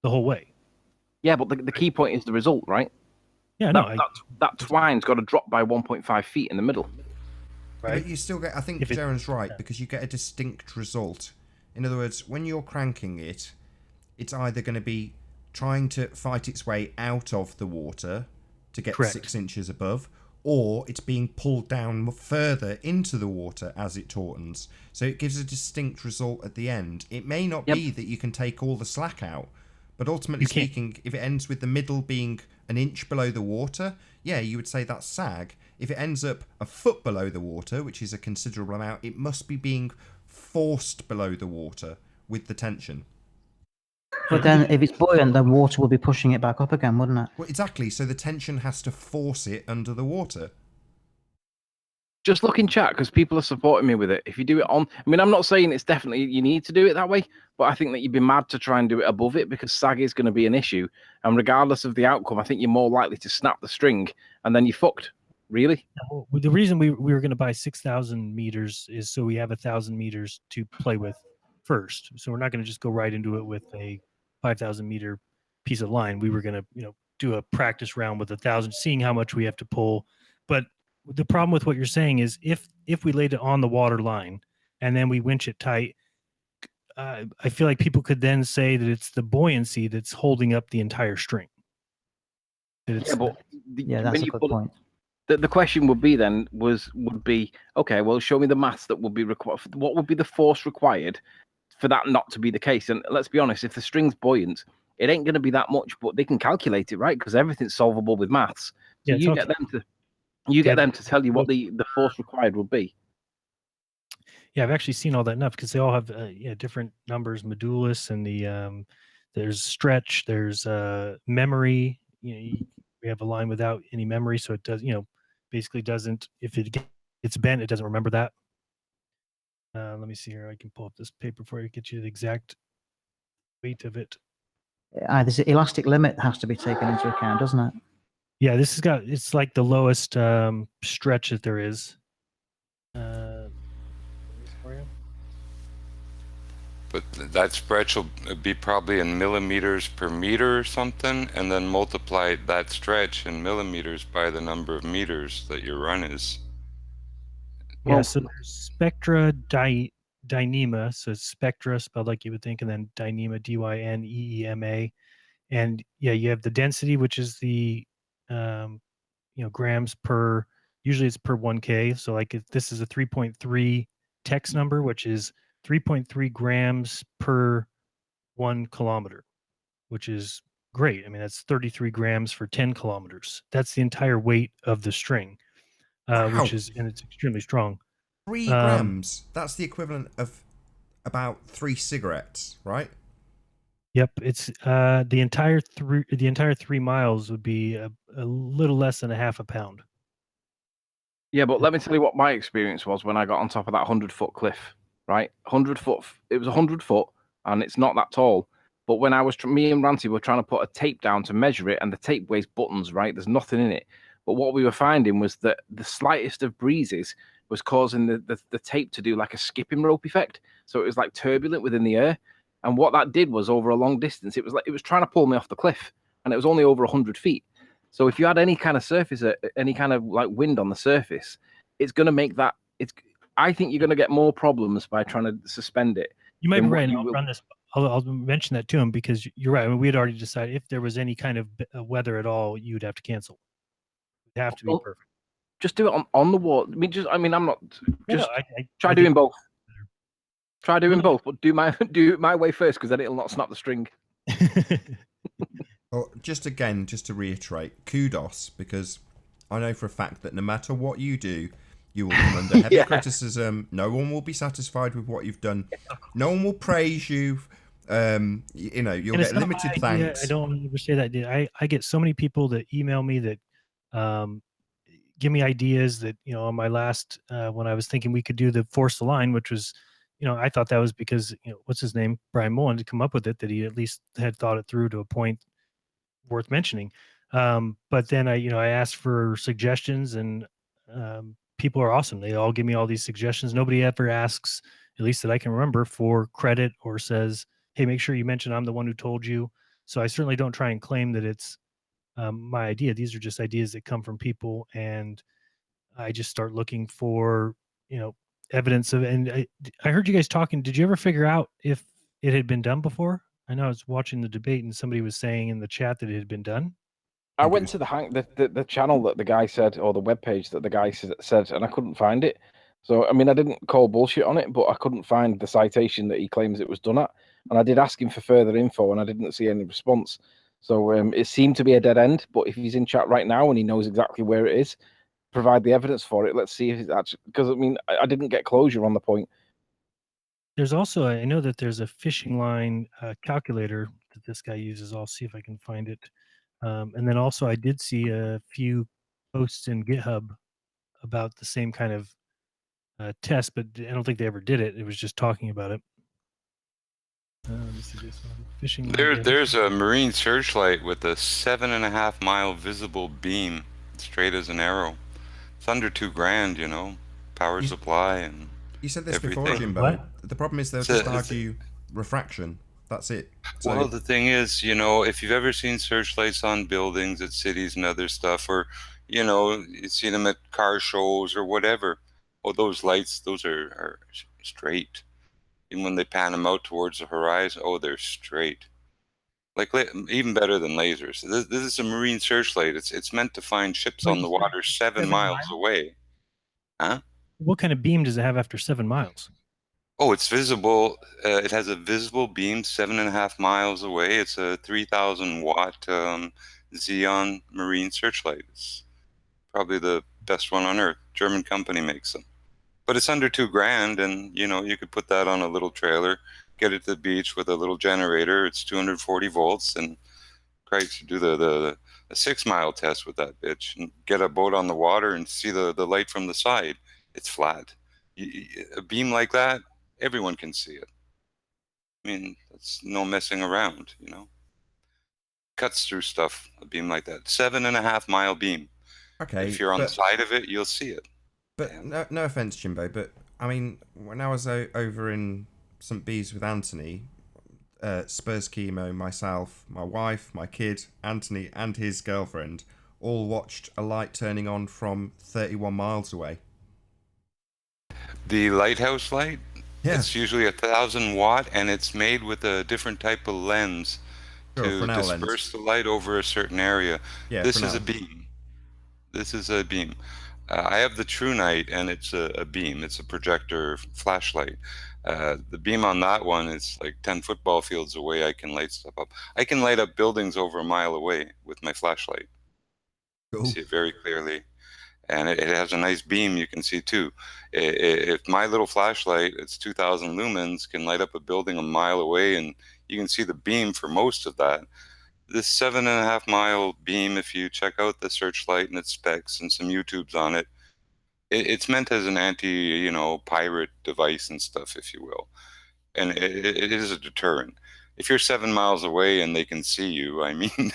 the whole way. Yeah, but the key point is the result, right? Yeah, that twine's got to drop by 1.5 feet in the middle. Right. But you still get, I think Jaron's right, because you get a distinct result. In other words, when you're cranking it, it's either going to be trying to fight its way out of the water to get 6 inches above, or it's being pulled down further into the water as it tautens. So it gives a distinct result at the end. It may not be that you can take all the slack out, but ultimately speaking, if it ends with the middle being an inch below the water, yeah, you would say that's sag. If it ends up a foot below the water, which is a considerable amount, it must be being forced below the water with the tension. But then if it's buoyant, then water will be pushing it back up again, wouldn't it? Well, exactly. So the tension has to force it under the water. Just look in chat because people are supporting me with it. If you do it on, I mean, I'm not saying it's definitely you need to do it that way, but I think that you'd be mad to try and do it above it because sag is going to be an issue. And regardless of the outcome, I think you're more likely to snap the string and then you're fucked. Really? Well, the reason we were going to buy 6,000 meters is so we have 1,000 meters to play with first. So we're not going to just go right into it with a 5,000 meter piece of line. We were going to, do a practice round with 1,000, seeing how much we have to pull. But the problem with what you're saying is if we laid it on the water line and then we winch it tight, I feel like people could then say that it's the buoyancy that's holding up the entire string. Yeah, but that's a good point. The question would be okay, well, show me the maths that would be required. What would be the force required for that not to be the case? And let's be honest, if the string's buoyant, it ain't going to be that much, but they can calculate it, right? Because everything's solvable with maths. So you get them to tell you what the force required would be. Yeah, I've actually seen all that enough because they all have different numbers, modulus, and there's stretch, there's memory. We have a line without any memory, so it does, basically doesn't. If it gets bent, it doesn't remember that. Let me see here. I can pull up this paper for you, get you the exact weight of it. This elastic limit has to be taken into account, doesn't it? Yeah, it's like the lowest stretch that there is. But that stretch will be probably in millimeters per meter or something, and then multiply that stretch in millimeters by the number of meters that your run is. Yeah, so there's spectra dynema, so it's spectra spelled like you would think, and then dynema, dyneema. And yeah, you have the density, which is the grams per, usually it's per 1K. So like if this is a 3.3 text number, which is 3.3 grams per 1 kilometer, which is great. I mean, that's 33 grams for 10 kilometers. That's the entire weight of the string, and it's extremely strong. 3 grams. That's the equivalent of about 3 cigarettes, right? Yep, it's the entire 3 miles would be a little less than a half a pound. Yeah, but let me tell you what my experience was when I got on top of that 100-foot cliff. Right, 100 foot. It was 100 foot, and it's not that tall. But when me and Ranty were trying to put a tape down to measure it, and the tape weighs buttons. Right, there's nothing in it. But what we were finding was that the slightest of breezes was causing the tape to do like a skipping rope effect. So it was like turbulent within the air. And what that did was over a long distance, it was trying to pull me off the cliff, and it was only over 100 feet. So if you had any kind of surface, any kind of like wind on the surface, it's going to make that. I think you're going to get more problems by trying to suspend it. You might be right. I'll run this. I'll mention that to him because you're right. I mean, we had already decided if there was any kind of weather at all, you'd have to cancel. It'd have to be perfect. Just do it on the wall. I'm not. Try doing both. Try doing both, but do my way first because then it'll not snap the string. Well, just to reiterate, kudos, because I know for a fact that no matter what you do, you will come under heavy criticism. No one will be satisfied with what you've done. No one will praise you. You'll get limited thanks. I don't ever say that. I get so many people that email me that give me ideas that, on my last, when I was thinking we could do the force the line, which was, I thought that was because, what's his name? Brian Mullen to come up with it, that he at least had thought it through to a point worth mentioning. But then I asked for suggestions, and people are awesome. They all give me all these suggestions. Nobody ever asks, at least that I can remember, for credit or says, hey, make sure you mention I'm the one who told you. So I certainly don't try and claim that it's my idea. These are just ideas that come from people, and I just start looking for, evidence of, and I heard you guys talking. Did you ever figure out if it had been done before? I know I was watching the debate and somebody was saying in the chat that it had been done. I went to the channel that the guy said, or the webpage that the guy said, and I couldn't find it. So, I mean, I didn't call bullshit on it, but I couldn't find the citation that he claims it was done at. And I did ask him for further info, and I didn't see any response. So it seemed to be a dead end. But if he's in chat right now and he knows exactly where it is, provide the evidence for it. Let's see if it's actually, because I mean, I didn't get closure on the point. There's also, I know that there's a fishing line calculator that this guy uses. I'll see if I can find it. And then also, I did see a few posts in GitHub about the same kind of test, but I don't think they ever did it. It was just talking about it. Let me see this one. Fishing line. There's a marine searchlight with a 7.5 mile visible beam, straight as an arrow. It's under $2,000, you know, power supply and You said this everything. before, Jimbo. What? The problem is they'll just argue refraction. That's it. So, Well, the thing is, you know, if you've ever seen searchlights on buildings at cities and other stuff, or, you know, you've seen them at car shows or whatever, well, those lights, those are straight. And when they pan them out towards the horizon, oh, they're straight. Like even better than lasers. This is a marine searchlight. It's meant to find ships Wait, on the water 7 miles away. Huh? What kind of beam does it have after 7 miles? Oh, it's visible. It has a visible beam 7.5 miles away. It's a 3,000 watt Xeon marine searchlight. It's probably the best one on earth. German company makes them. But it's under $2,000, and you know, you could put that on a little trailer, get it to the beach with a little generator. It's 240 volts, and Christ, do the 6 mile test with that bitch, and get a boat on the water and see the light from the side. It's flat. A beam like that, everyone can see it. I mean, that's no messing around, you know. Cuts through stuff, a beam like that. 7.5 mile beam. okay. If you're on the side of it, you'll see it. But no offense, Jimbo, but I mean, when I was over in St. Bees with Anthony, Spurs Chemo, myself, my wife, my kid, Anthony, and his girlfriend all watched a light turning on from 31 miles away. The lighthouse light? Yeah. It's usually 1,000 watt, and it's made with a different type of lens to disperse the light over a certain area. Yeah, this is a beam. This is a beam. I have the True Night, and it's a beam. It's a projector flashlight. The beam on that one is like 10 football fields away. I can light stuff up. I can light up buildings over a mile away with my flashlight. Cool. See it very clearly. And it has a nice beam you can see too. If my little flashlight, it's 2,000 lumens, can light up a building a mile away, and you can see the beam for most of that. This 7.5 mile beam, if you check out the searchlight and its specs and some YouTubes on it, it's meant as an pirate device and stuff, if you will. And it is a deterrent. If you're 7 miles away and they can see you, I mean,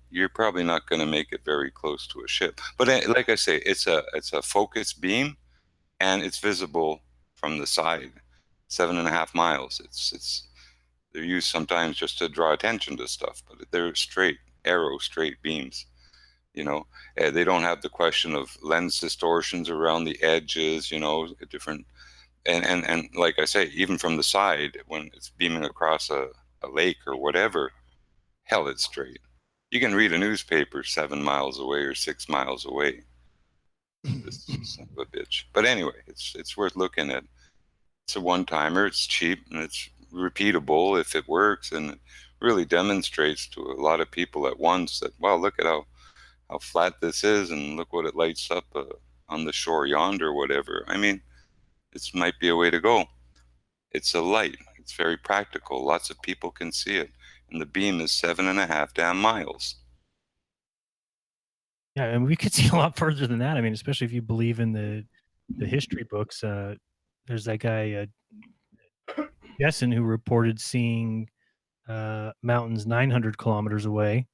you're probably not going to make it very close to a ship. But like I say, it's a focused beam, and it's visible from the side, 7.5 miles. They're used sometimes just to draw attention to stuff, but they're straight beams. You know, they don't have the question of lens distortions around the edges. You know, different, and like I say, even from the side when it's beaming across a lake or whatever, hell, it's straight. You can read a newspaper 7 miles away or 6 miles away. This son of a bitch. But anyway, it's worth looking at. It's a one-timer. It's cheap, and it's repeatable if it works, and it really demonstrates to a lot of people at once that, wow, look at how flat this is, and look what it lights up on the shore yonder or whatever. I mean, this might be a way to go. It's a light. It's very practical. Lots of people can see it. And the beam is 7.5 damn miles. Yeah, and we could see a lot further than that. I mean, especially if you believe in the history books. There's that guy Jessen who reported seeing mountains 900 kilometers away,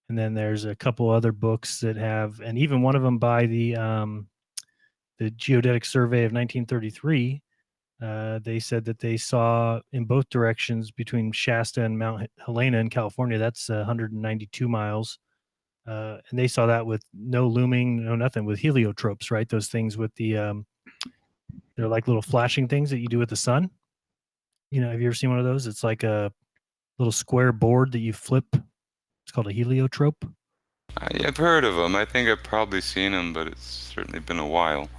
and then there's a couple other books that have, and even one of them by the Geodetic Survey of 1933. They said that they saw in both directions between Shasta and Mount Helena in California. That's 192 miles. And they saw that with no looming, no nothing, with heliotropes, right? Those things with the, they're like little flashing things that you do with the sun. You know, have you ever seen one of those? It's like a little square board that you flip. It's called a heliotrope. I've heard of them. I think I've probably seen them, but it's certainly been a while.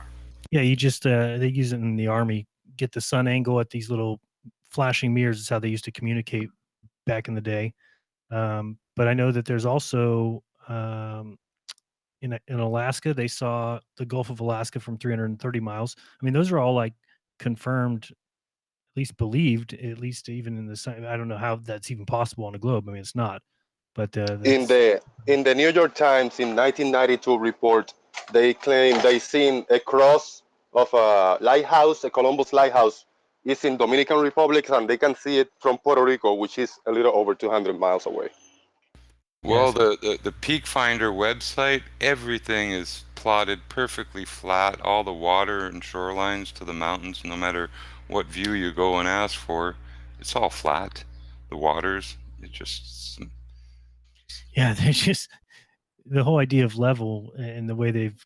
Yeah, you just, they use it in the Army. Get the sun angle at these little flashing mirrors. Is how they used to communicate back in the day. But I know that there's also in Alaska, they saw the Gulf of Alaska from 330 miles. I mean, those are all like confirmed least believed, at least even in the I don't know how that's even possible on a globe. I mean, it's not. But In the New York Times in 1992 report, they claim they seen a cross of a lighthouse, a Columbus lighthouse, is in Dominican Republic, and they can see it from Puerto Rico, which is a little over 200 miles away. Well, the Peak Finder website, everything is plotted perfectly flat. All the water and shorelines to the mountains, no matter what view you go and ask for, it's all flat. The waters, it just they're just the whole idea of level and the way they've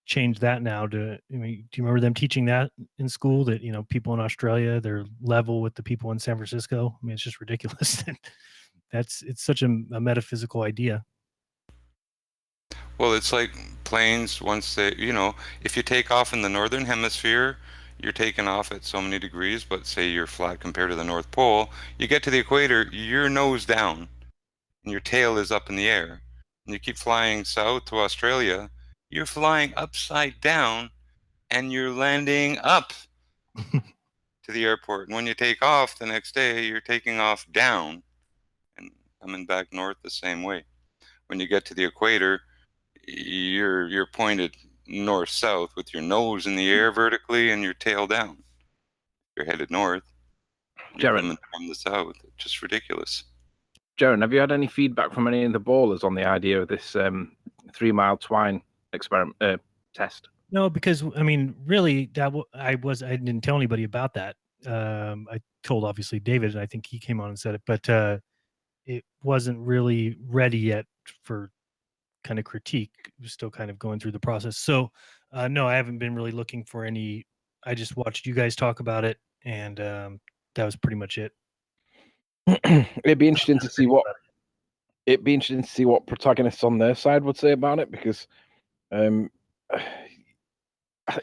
changed that now to. I mean, do you remember them teaching that in school that people in Australia they're level with the people in San Francisco? I mean, it's just ridiculous. It's such a metaphysical idea. Well, it's like planes once they, if you take off in the northern hemisphere, you're taking off at so many degrees, but say you're flat compared to the North Pole, you get to the equator, your nose down, and your tail is up in the air. And you keep flying south to Australia, you're flying upside down, and you're landing up to the airport. And when you take off the next day, you're taking off down and coming back north the same way. When you get to the equator, you're pointed north-south with your nose in the air vertically and your tail down. You're headed north. You're coming from the south. It's just ridiculous. Jaron, have you had any feedback from any of the ballers on the idea of this 3 mile twine experiment test? No, because I mean, really, I didn't tell anybody about that. I told obviously David, and I think he came on and said it, but it wasn't really ready yet for kind of critique. It was still kind of going through the process. So no, I haven't been really looking for any. I just watched you guys talk about it, and that was pretty much it. It'd be interesting to see what protagonists on their side would say about it, because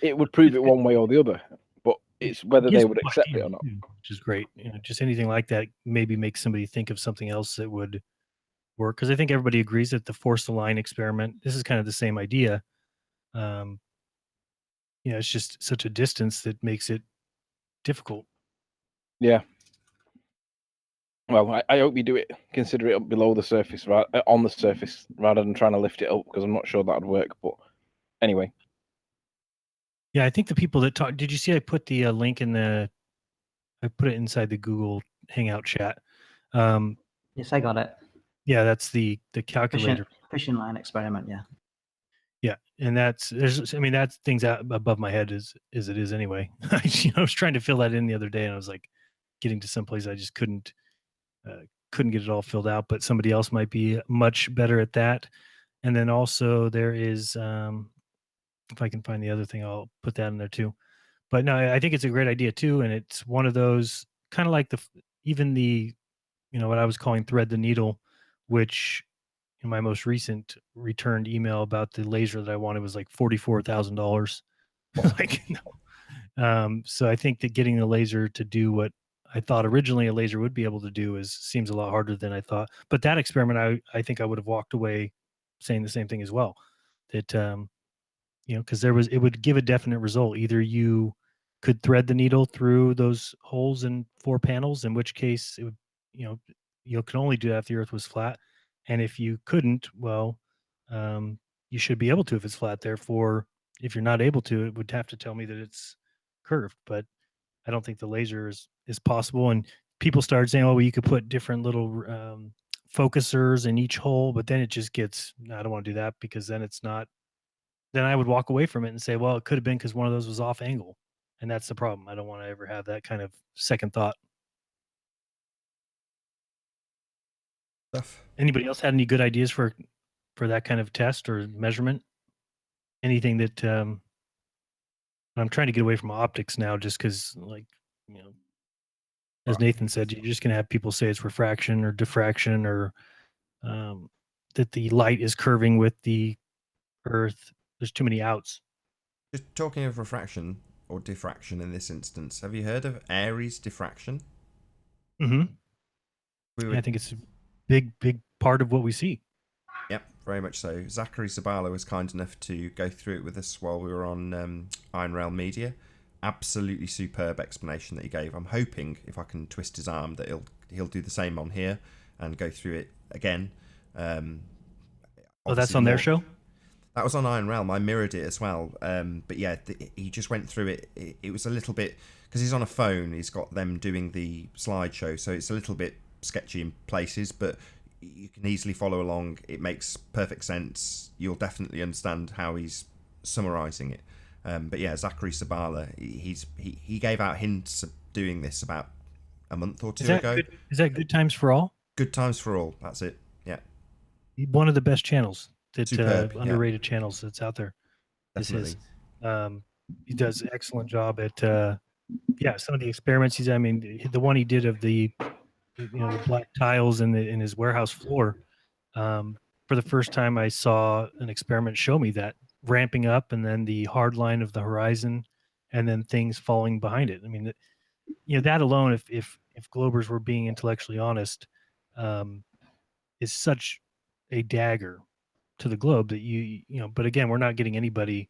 it would prove it one way or the other, but it's whether they would accept it or not. Which is great. Just anything like that maybe makes somebody think of something else that would work, because I think everybody agrees that the force the line experiment, this is kind of the same idea. It's just such a distance that makes it difficult. Yeah. Well, I hope you do it. Consider it up below the surface, on the surface, rather than trying to lift it up, because I'm not sure that'd work. But anyway. Yeah, I think the people that talk. Did you see? I put the link in I put it inside the Google Hangout chat. Yes, I got it. Yeah, that's the calculator. Fishing line experiment. Yeah. Yeah, and that thing's out above my head as it is anyway. I was trying to fill that in the other day, and I was like getting to some place I just couldn't get it all filled out, but somebody else might be much better at that. And then also there is, if I can find the other thing, I'll put that in there too. But no, I think it's a great idea too, and it's one of those kind of like what I was calling thread the needle, which in my most recent returned email about the laser that I wanted was like $44,000. Like, no. So I think that getting the laser to do what I thought originally a laser would be able to do seems a lot harder than I thought. But that experiment, I think I would have walked away saying the same thing as well. That because it would give a definite result. Either you could thread the needle through those holes in 4 panels, in which case it would, you could only do that if the Earth was flat. And if you couldn't, well, you should be able to if it's flat. Therefore, if you're not able to, it would have to tell me that it's curved. But I don't think the laser is possible. And people started saying, oh, well, you could put different little focusers in each hole, but then it just gets, no, I don't want to do that, because then it's not, then I would walk away from it and say, well, it could have been because one of those was off angle. And that's the problem. I don't want to ever have that kind of second thought. Anybody else had any good ideas for that kind of test or measurement? Anything that I'm trying to get away from optics now, just because, like, as Nathan said, you're just going to have people say it's refraction or diffraction, or that the light is curving with the Earth. There's too many outs. Just talking of refraction or diffraction in this instance, have you heard of Aries diffraction? Mm-hmm. I think it's a big part of what we see. Yep, very much so. Zachary Sabala was kind enough to go through it with us while we were on Iron Rail Media. absolutely superb explanation that he gave. I'm hoping if I can twist his arm that he'll do the same on here and go through it again. Oh, that's on their show? That was on Iron Realm. I mirrored it as well. But yeah, he just went through it. It was a little bit, because he's on a phone, he's got them doing the slideshow, so it's a little bit sketchy in places, but you can easily follow along. It makes perfect sense. You'll definitely understand how he's summarizing it. But yeah, Zachary Sabala, he gave out hints of doing this about a month or two ago. Is that Good Times for All? Good Times for All. That's it. Yeah. One of the best channels that Superb, underrated channels that's out there. Definitely. He does an excellent job at some of the experiments he's. I mean, the one he did of the the black tiles in his warehouse floor. For the first time, I saw an experiment show me that ramping up and then the hard line of the horizon, and then things falling behind it. I mean, that alone, if Globers were being intellectually honest, is such a dagger to the globe that but again, we're not getting anybody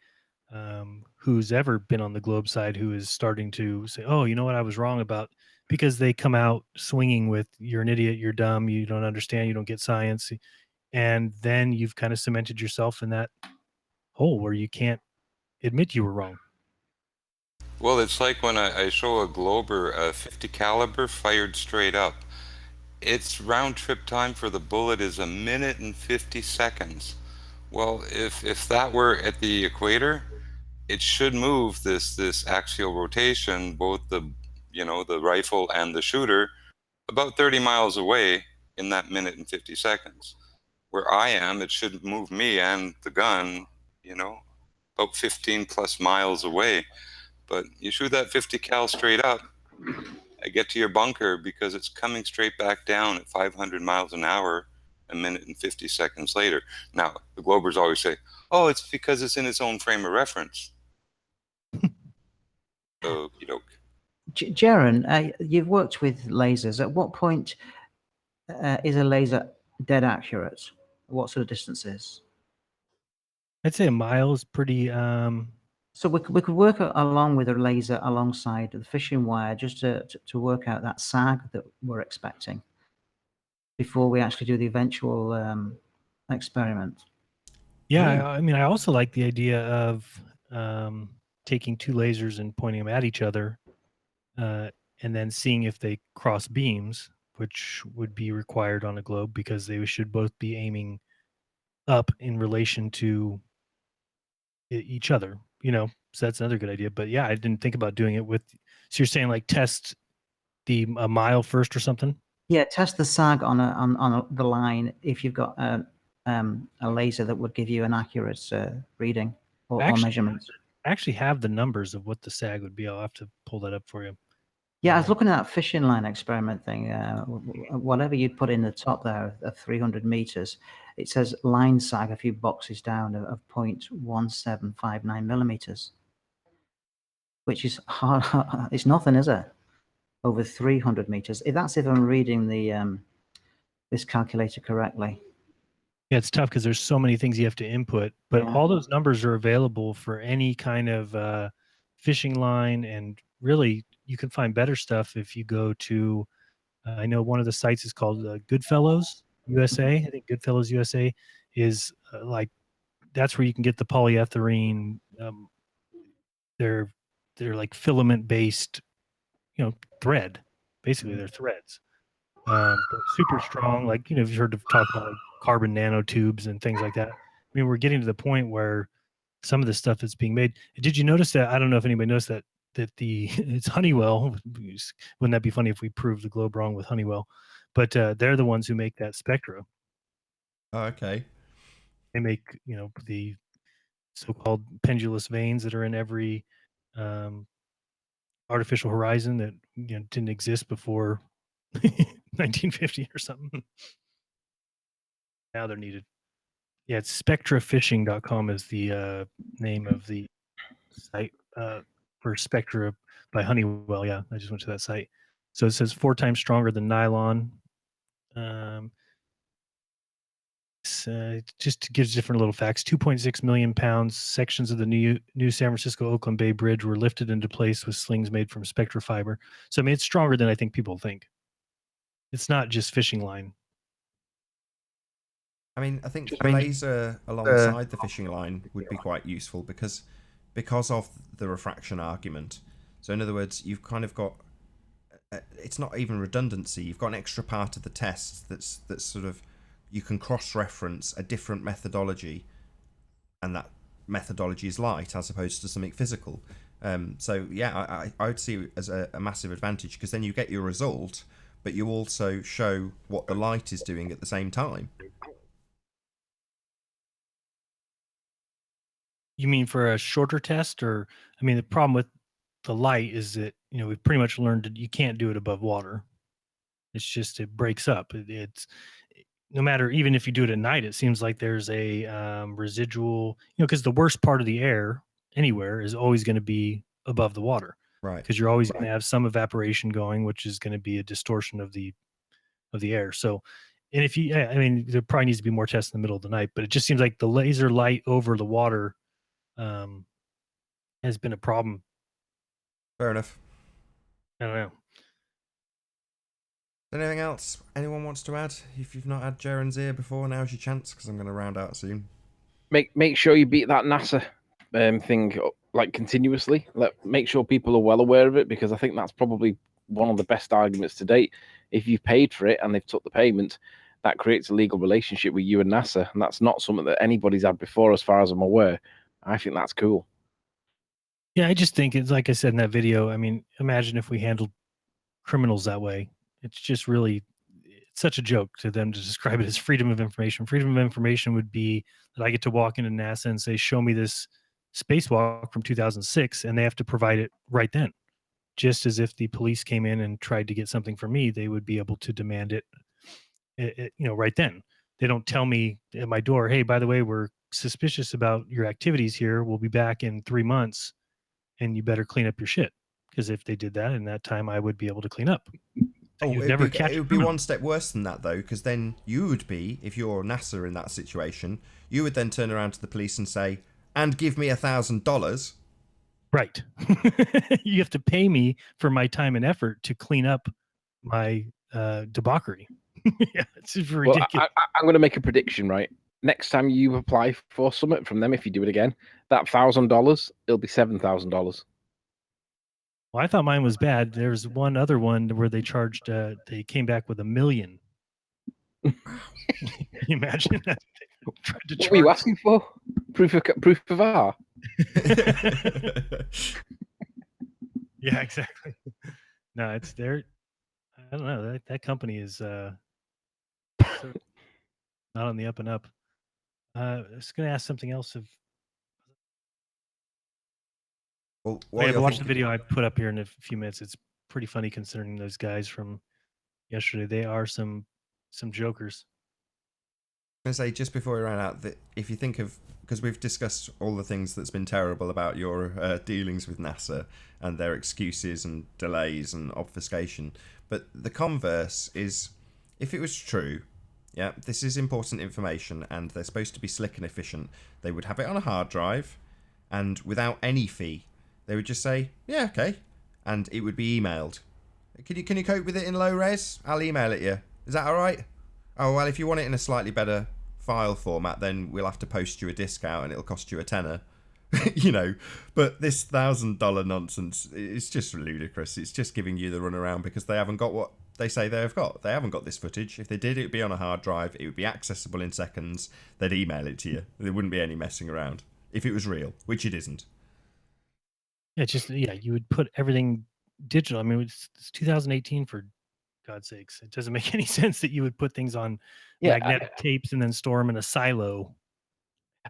who's ever been on the globe side who is starting to say, oh, you know what, I was wrong about, because they come out swinging with, you're an idiot, you're dumb, you don't understand, you don't get science. And then you've kind of cemented yourself in that hole where you can't admit you were wrong. Well, it's like when I show a Glober a 50 caliber fired straight up. Its round trip time for the bullet is 1 minute and 50 seconds. Well, if that were at the equator, it should move this axial rotation, both the rifle and the shooter, about 30 miles away in that 1 minute and 50 seconds. Where I am, it should move me and the gun, about 15 plus miles away. But you shoot that 50 cal straight up, I get to your bunker because it's coming straight back down at 500 miles an hour 1 minute and 50 seconds later. Now, the Globers always say, oh, it's because it's in its own frame of reference. Okie doke. Jaron, you've worked with lasers. At what point is a laser dead accurate? What sort of distances? I'd say a mile is pretty. So we could work along with a laser alongside the fishing wire just to work out that sag that we're expecting before we actually do the eventual experiment. Yeah, I mean, I also like the idea of taking two lasers and pointing them at each other, and then seeing if they cross beams, which would be required on a globe because they should both be aiming up in relation to each other. So that's another good idea. But yeah, I didn't think about doing it with. So you're saying like test a mile first or something? Yeah, test the sag on the line if you've got a laser that would give you an accurate reading or measurement. I actually have the numbers of what the sag would be. I'll have to pull that up for you. Yeah, I was looking at that fishing line experiment thing. Whatever you'd put in the top there of 300 meters, it says line sag a few boxes down of 0.1759 millimeters, which is hard. It's nothing, is it? Over 300 meters. If that's if I'm reading the this calculator correctly. Yeah, it's tough because there's so many things you have to input, but all those numbers are available for any kind of fishing line, and really you can find better stuff if you go to. I know one of the sites is called Goodfellows USA. I think Goodfellows USA is that's where you can get the polyethylene. They're like filament based, thread. Basically, they're threads. They're super strong. Like you've heard of talk about like carbon nanotubes and things like that. I mean, we're getting to the point where some of the stuff that's being made. Did you notice that? I don't know if anybody noticed that it's Honeywell. Wouldn't that be funny if we proved the globe wrong with Honeywell? But they're the ones who make that spectra. Oh, okay. They make the so-called pendulous veins that are in every artificial horizon that didn't exist before 1950 or something. Now they're needed. Yeah, it's spectrafishing.com is the name of the site for Spectra by Honeywell. Yeah, I just went to that site. So it says 4 times stronger than nylon. it's just gives different little facts. 2.6 million pounds. Sections of the new San Francisco Oakland Bay Bridge were lifted into place with slings made from spectra fiber. So I mean, it's stronger than I think people think. It's not just fishing line. I mean, I think the laser alongside the fishing line would be quite useful because of the refraction argument. So in other words, you've kind of got it's not even redundancy. You've got an extra part of the test that's sort of you can cross-reference a different methodology, and that methodology is light as opposed to something physical. So yeah, I would see it as a massive advantage because then you get your result, but you also show what the light is doing at the same time. You mean for a shorter test, or I mean the problem with the light is that we've pretty much learned that you can't do it above water. It's just it breaks up. It's no matter, even if you do it at night, it seems like there's a residual, because the worst part of the air anywhere is always going to be above the water, right? Because you're always going to have some evaporation going, which is going to be a distortion of the air. So, and if you, I mean, there probably needs to be more tests in the middle of the night, but it just seems like the laser light over the water has been a problem. Fair enough. I don't know. Anything else anyone wants to add? If you've not had Jaron's ear before, now's your chance because I'm going to round out soon. Make sure you beat that NASA thing like continuously. Make sure people are well aware of it, because I think that's probably one of the best arguments to date. If you've paid for it and they've took the payment, that creates a legal relationship with you and NASA, and that's not something that anybody's had before, as far as I'm aware. I think that's cool. Yeah, I just think it's like I said in that video. I mean, imagine if we handled criminals that way. It's just really, it's such a joke to them to describe it as freedom of information. Freedom of information would be that I get to walk into NASA and say, show me this spacewalk from 2006, and they have to provide it right then. Just as if the police came in and tried to get something from me, they would be able to demand it, right then. They don't tell me at my door, hey, by the way, we're suspicious about your activities here. We'll be back in 3 months, and you better clean up your shit. Because if they did that in that time, I would be able to clean up. Oh, it would be one step worse than that, though, because then you would be, if you're NASA in that situation, you would then turn around to the police and say, and give me $1,000. Right. You have to pay me for my time and effort to clean up my debauchery. Yeah, it's ridiculous. Well, I'm going to make a prediction, right? Next time you apply for something from them, if you do it again, that $1,000, it'll be $7,000. Well, I thought mine was bad. There's one other one where they charged, they came back with $1 million. Can you imagine that? What were you asking for? Proof of R? Yeah, exactly. No, it's there. I don't know. That company is not on the up and up. I was going to ask something else. Well, watch the video I put up here in a few minutes. It's pretty funny considering those guys from yesterday. They are some jokers. I'm going to say, just before we run out, that if you think of, because we've discussed all the things that's been terrible about your dealings with NASA and their excuses and delays and obfuscation, but the converse is, if it was true, yeah, this is important information and they're supposed to be slick and efficient, they would have it on a hard drive, and without any fee, they would just say, yeah, okay, and it would be emailed. Can you cope with it in low res? I'll email it you. Is that all right? Oh, well, if you want it in a slightly better file format, then we'll have to post you a discount and it'll cost you a tenner. But this $1,000 nonsense, it's just ludicrous. It's just giving you the runaround because they haven't got what they say they've got. They haven't got this footage. If they did, it would be on a hard drive. It would be accessible in seconds. They'd email it to you. There wouldn't be any messing around if it was real, which it isn't. Yeah, you would put everything digital. I mean, it's 2018, for God's sakes. It doesn't make any sense that you would put things on magnetic tapes and then store them in a silo.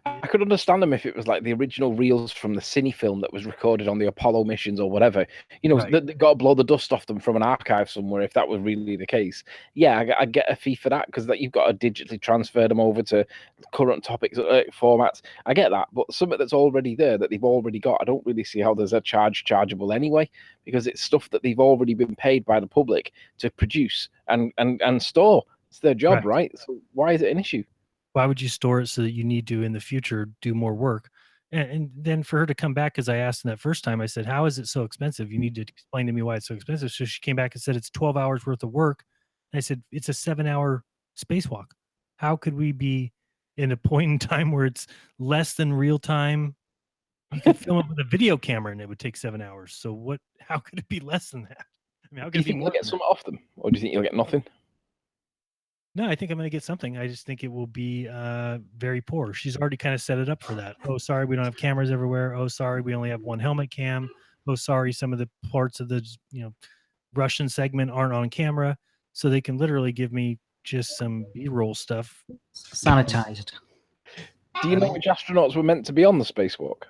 I could understand them if it was like the original reels from the cine film that was recorded on the Apollo missions or whatever. Right. They got to blow the dust off them from an archive somewhere if that was really the case. Yeah, I get a fee for that because you've got to digitally transfer them over to current topics formats. I get that, but something that's already there that they've already got, I don't really see how there's a chargeable anyway, because it's stuff that they've already been paid by the public to produce and store. It's their job, right? So why is it an issue? Why would you store it so that you need to in the future do more work? And then for her to come back, because I asked in that first time, I said, "How is it so expensive? You need to explain to me why it's so expensive." So she came back and said it's 12 hours worth of work. And I said, "It's a 7-hour spacewalk. How could we be in a point in time where it's less than real time? You could film it with a video camera and it would take 7 hours. So what? How could it be less than that? I mean, how Do could you it be think more you'll get than that? something off them, or do you think you'll get nothing? No, I think I'm going to get something. I just think it will be very poor. She's already kind of set it up for that. Oh, sorry, we don't have cameras everywhere. Oh, sorry, we only have one helmet cam. Oh, sorry, some of the parts of the Russian segment aren't on camera, so they can literally give me just some B-roll stuff. Sanitized. Do you know which astronauts were meant to be on the spacewalk?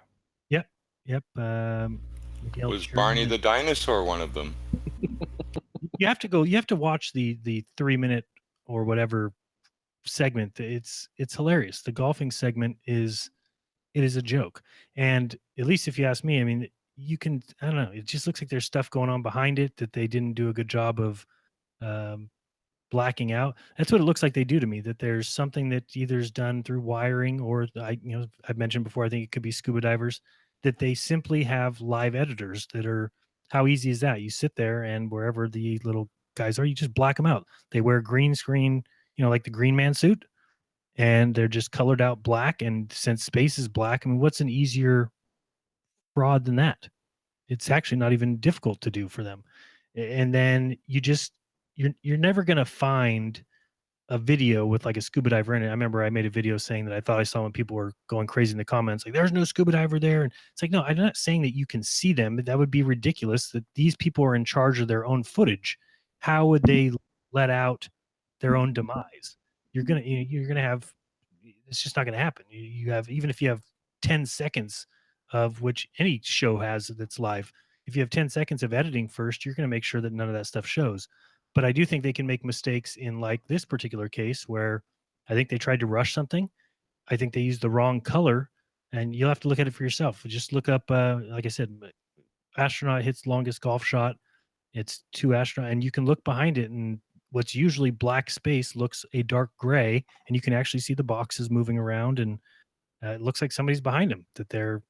Yep. Miguel Was Cherny. Barney the dinosaur one of them? You have to go. You have to watch the 3-minute or whatever segment. It's hilarious. The golfing segment is a joke, and at least if you ask me, I mean, you can. I don't know. It just looks like there's stuff going on behind it that they didn't do a good job of blacking out. That's what it looks like they do to me. That there's something that either is done through wiring, or I've mentioned before. I think it could be scuba divers that they simply have live editors that are. How easy is that? You sit there and wherever the little guys are, you just black them out. They wear green screen, like the Green Man suit, and they're just colored out black. And since space is black, I mean, what's an easier fraud than that? It's actually not even difficult to do for them. And then you're never going to find a video with like a scuba diver in it. I remember I made a video saying that I thought I saw when people were going crazy in the comments, like there's no scuba diver there. And it's like, no, I'm not saying that you can see them. That would be ridiculous that these people are in charge of their own footage. How would they let out their own demise? You're going to have, it's just not going to happen. You have, even if you have 10 seconds of which any show has that's live, if you have 10 seconds of editing first, you're going to make sure that none of that stuff shows. But I do think they can make mistakes in like this particular case where I think they tried to rush something. I think they used the wrong color, and you'll have to look at it for yourself. Just look up, like I said, astronaut hits longest golf shot. It's 2 astronaut, and you can look behind it, and what's usually black space looks a dark gray, and you can actually see the boxes moving around, and it looks like somebody's behind them, that they're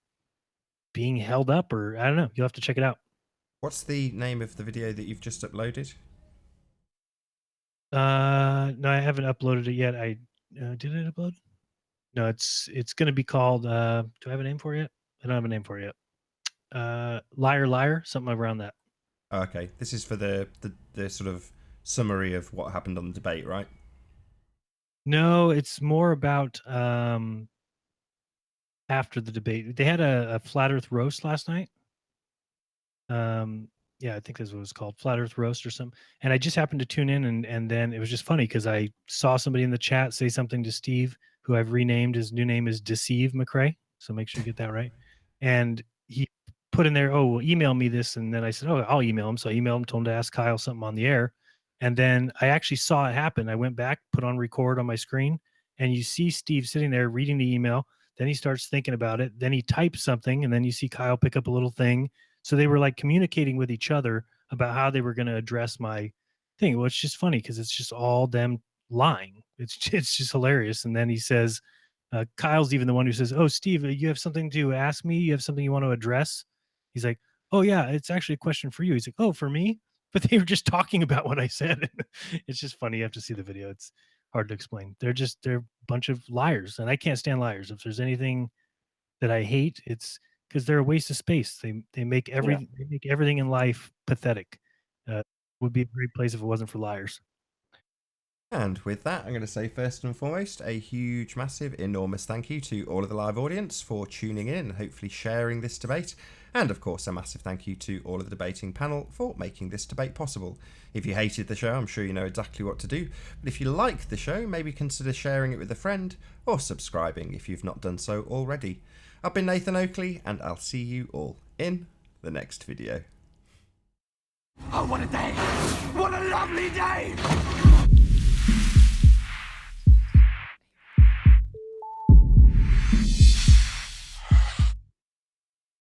being held up, or I don't know. You'll have to check it out. What's the name of the video that you've just uploaded? No, I haven't uploaded it yet. I did it upload? No, it's going to be called. Do I have a name for it yet? I don't have a name for it yet. Liar, liar, something around that. Okay, this is for the sort of summary of what happened on the debate, right? No, it's more about after the debate. They had a flat Earth roast last night. Yeah, I think that's what it was called, Flat Earth Roast or something. And I just happened to tune in, and then it was just funny because I saw somebody in the chat say something to Steve, who I've renamed. His new name is Deceive McRae, so make sure you get that right. And he put in there, "Oh, well, email me this," and then I said, "Oh, I'll email him." So I emailed him, told him to ask Kyle something on the air, and then I actually saw it happen. I went back, put on record on my screen, and you see Steve sitting there reading the email. Then he starts thinking about it. Then he types something, and then you see Kyle pick up a little thing. So they were like communicating with each other about how they were going to address my thing. Well, it's just funny because it's just all them lying. It's just hilarious. And then he says, Kyle's even the one who says, "Oh, Steve, you have something to ask me? You have something you want to address?" He's like, "Oh yeah, it's actually a question for you." He's like, "Oh, for me?" But they were just talking about what I said. It's just funny. You have to see the video. It's hard to explain. They're a bunch of liars, and I can't stand liars. If there's anything that I hate, it's because they're a waste of space. They make everything in life pathetic. Would be a great place if it wasn't for liars. And with that, I'm going to say first and foremost, a huge, massive, enormous thank you to all of the live audience for tuning in and hopefully sharing this debate. And of course, a massive thank you to all of the debating panel for making this debate possible. If you hated the show, I'm sure you know exactly what to do. But if you like the show, maybe consider sharing it with a friend or subscribing if you've not done so already. I've been Nathan Oakley, and I'll see you all in the next video. Oh, what a day! What a lovely day!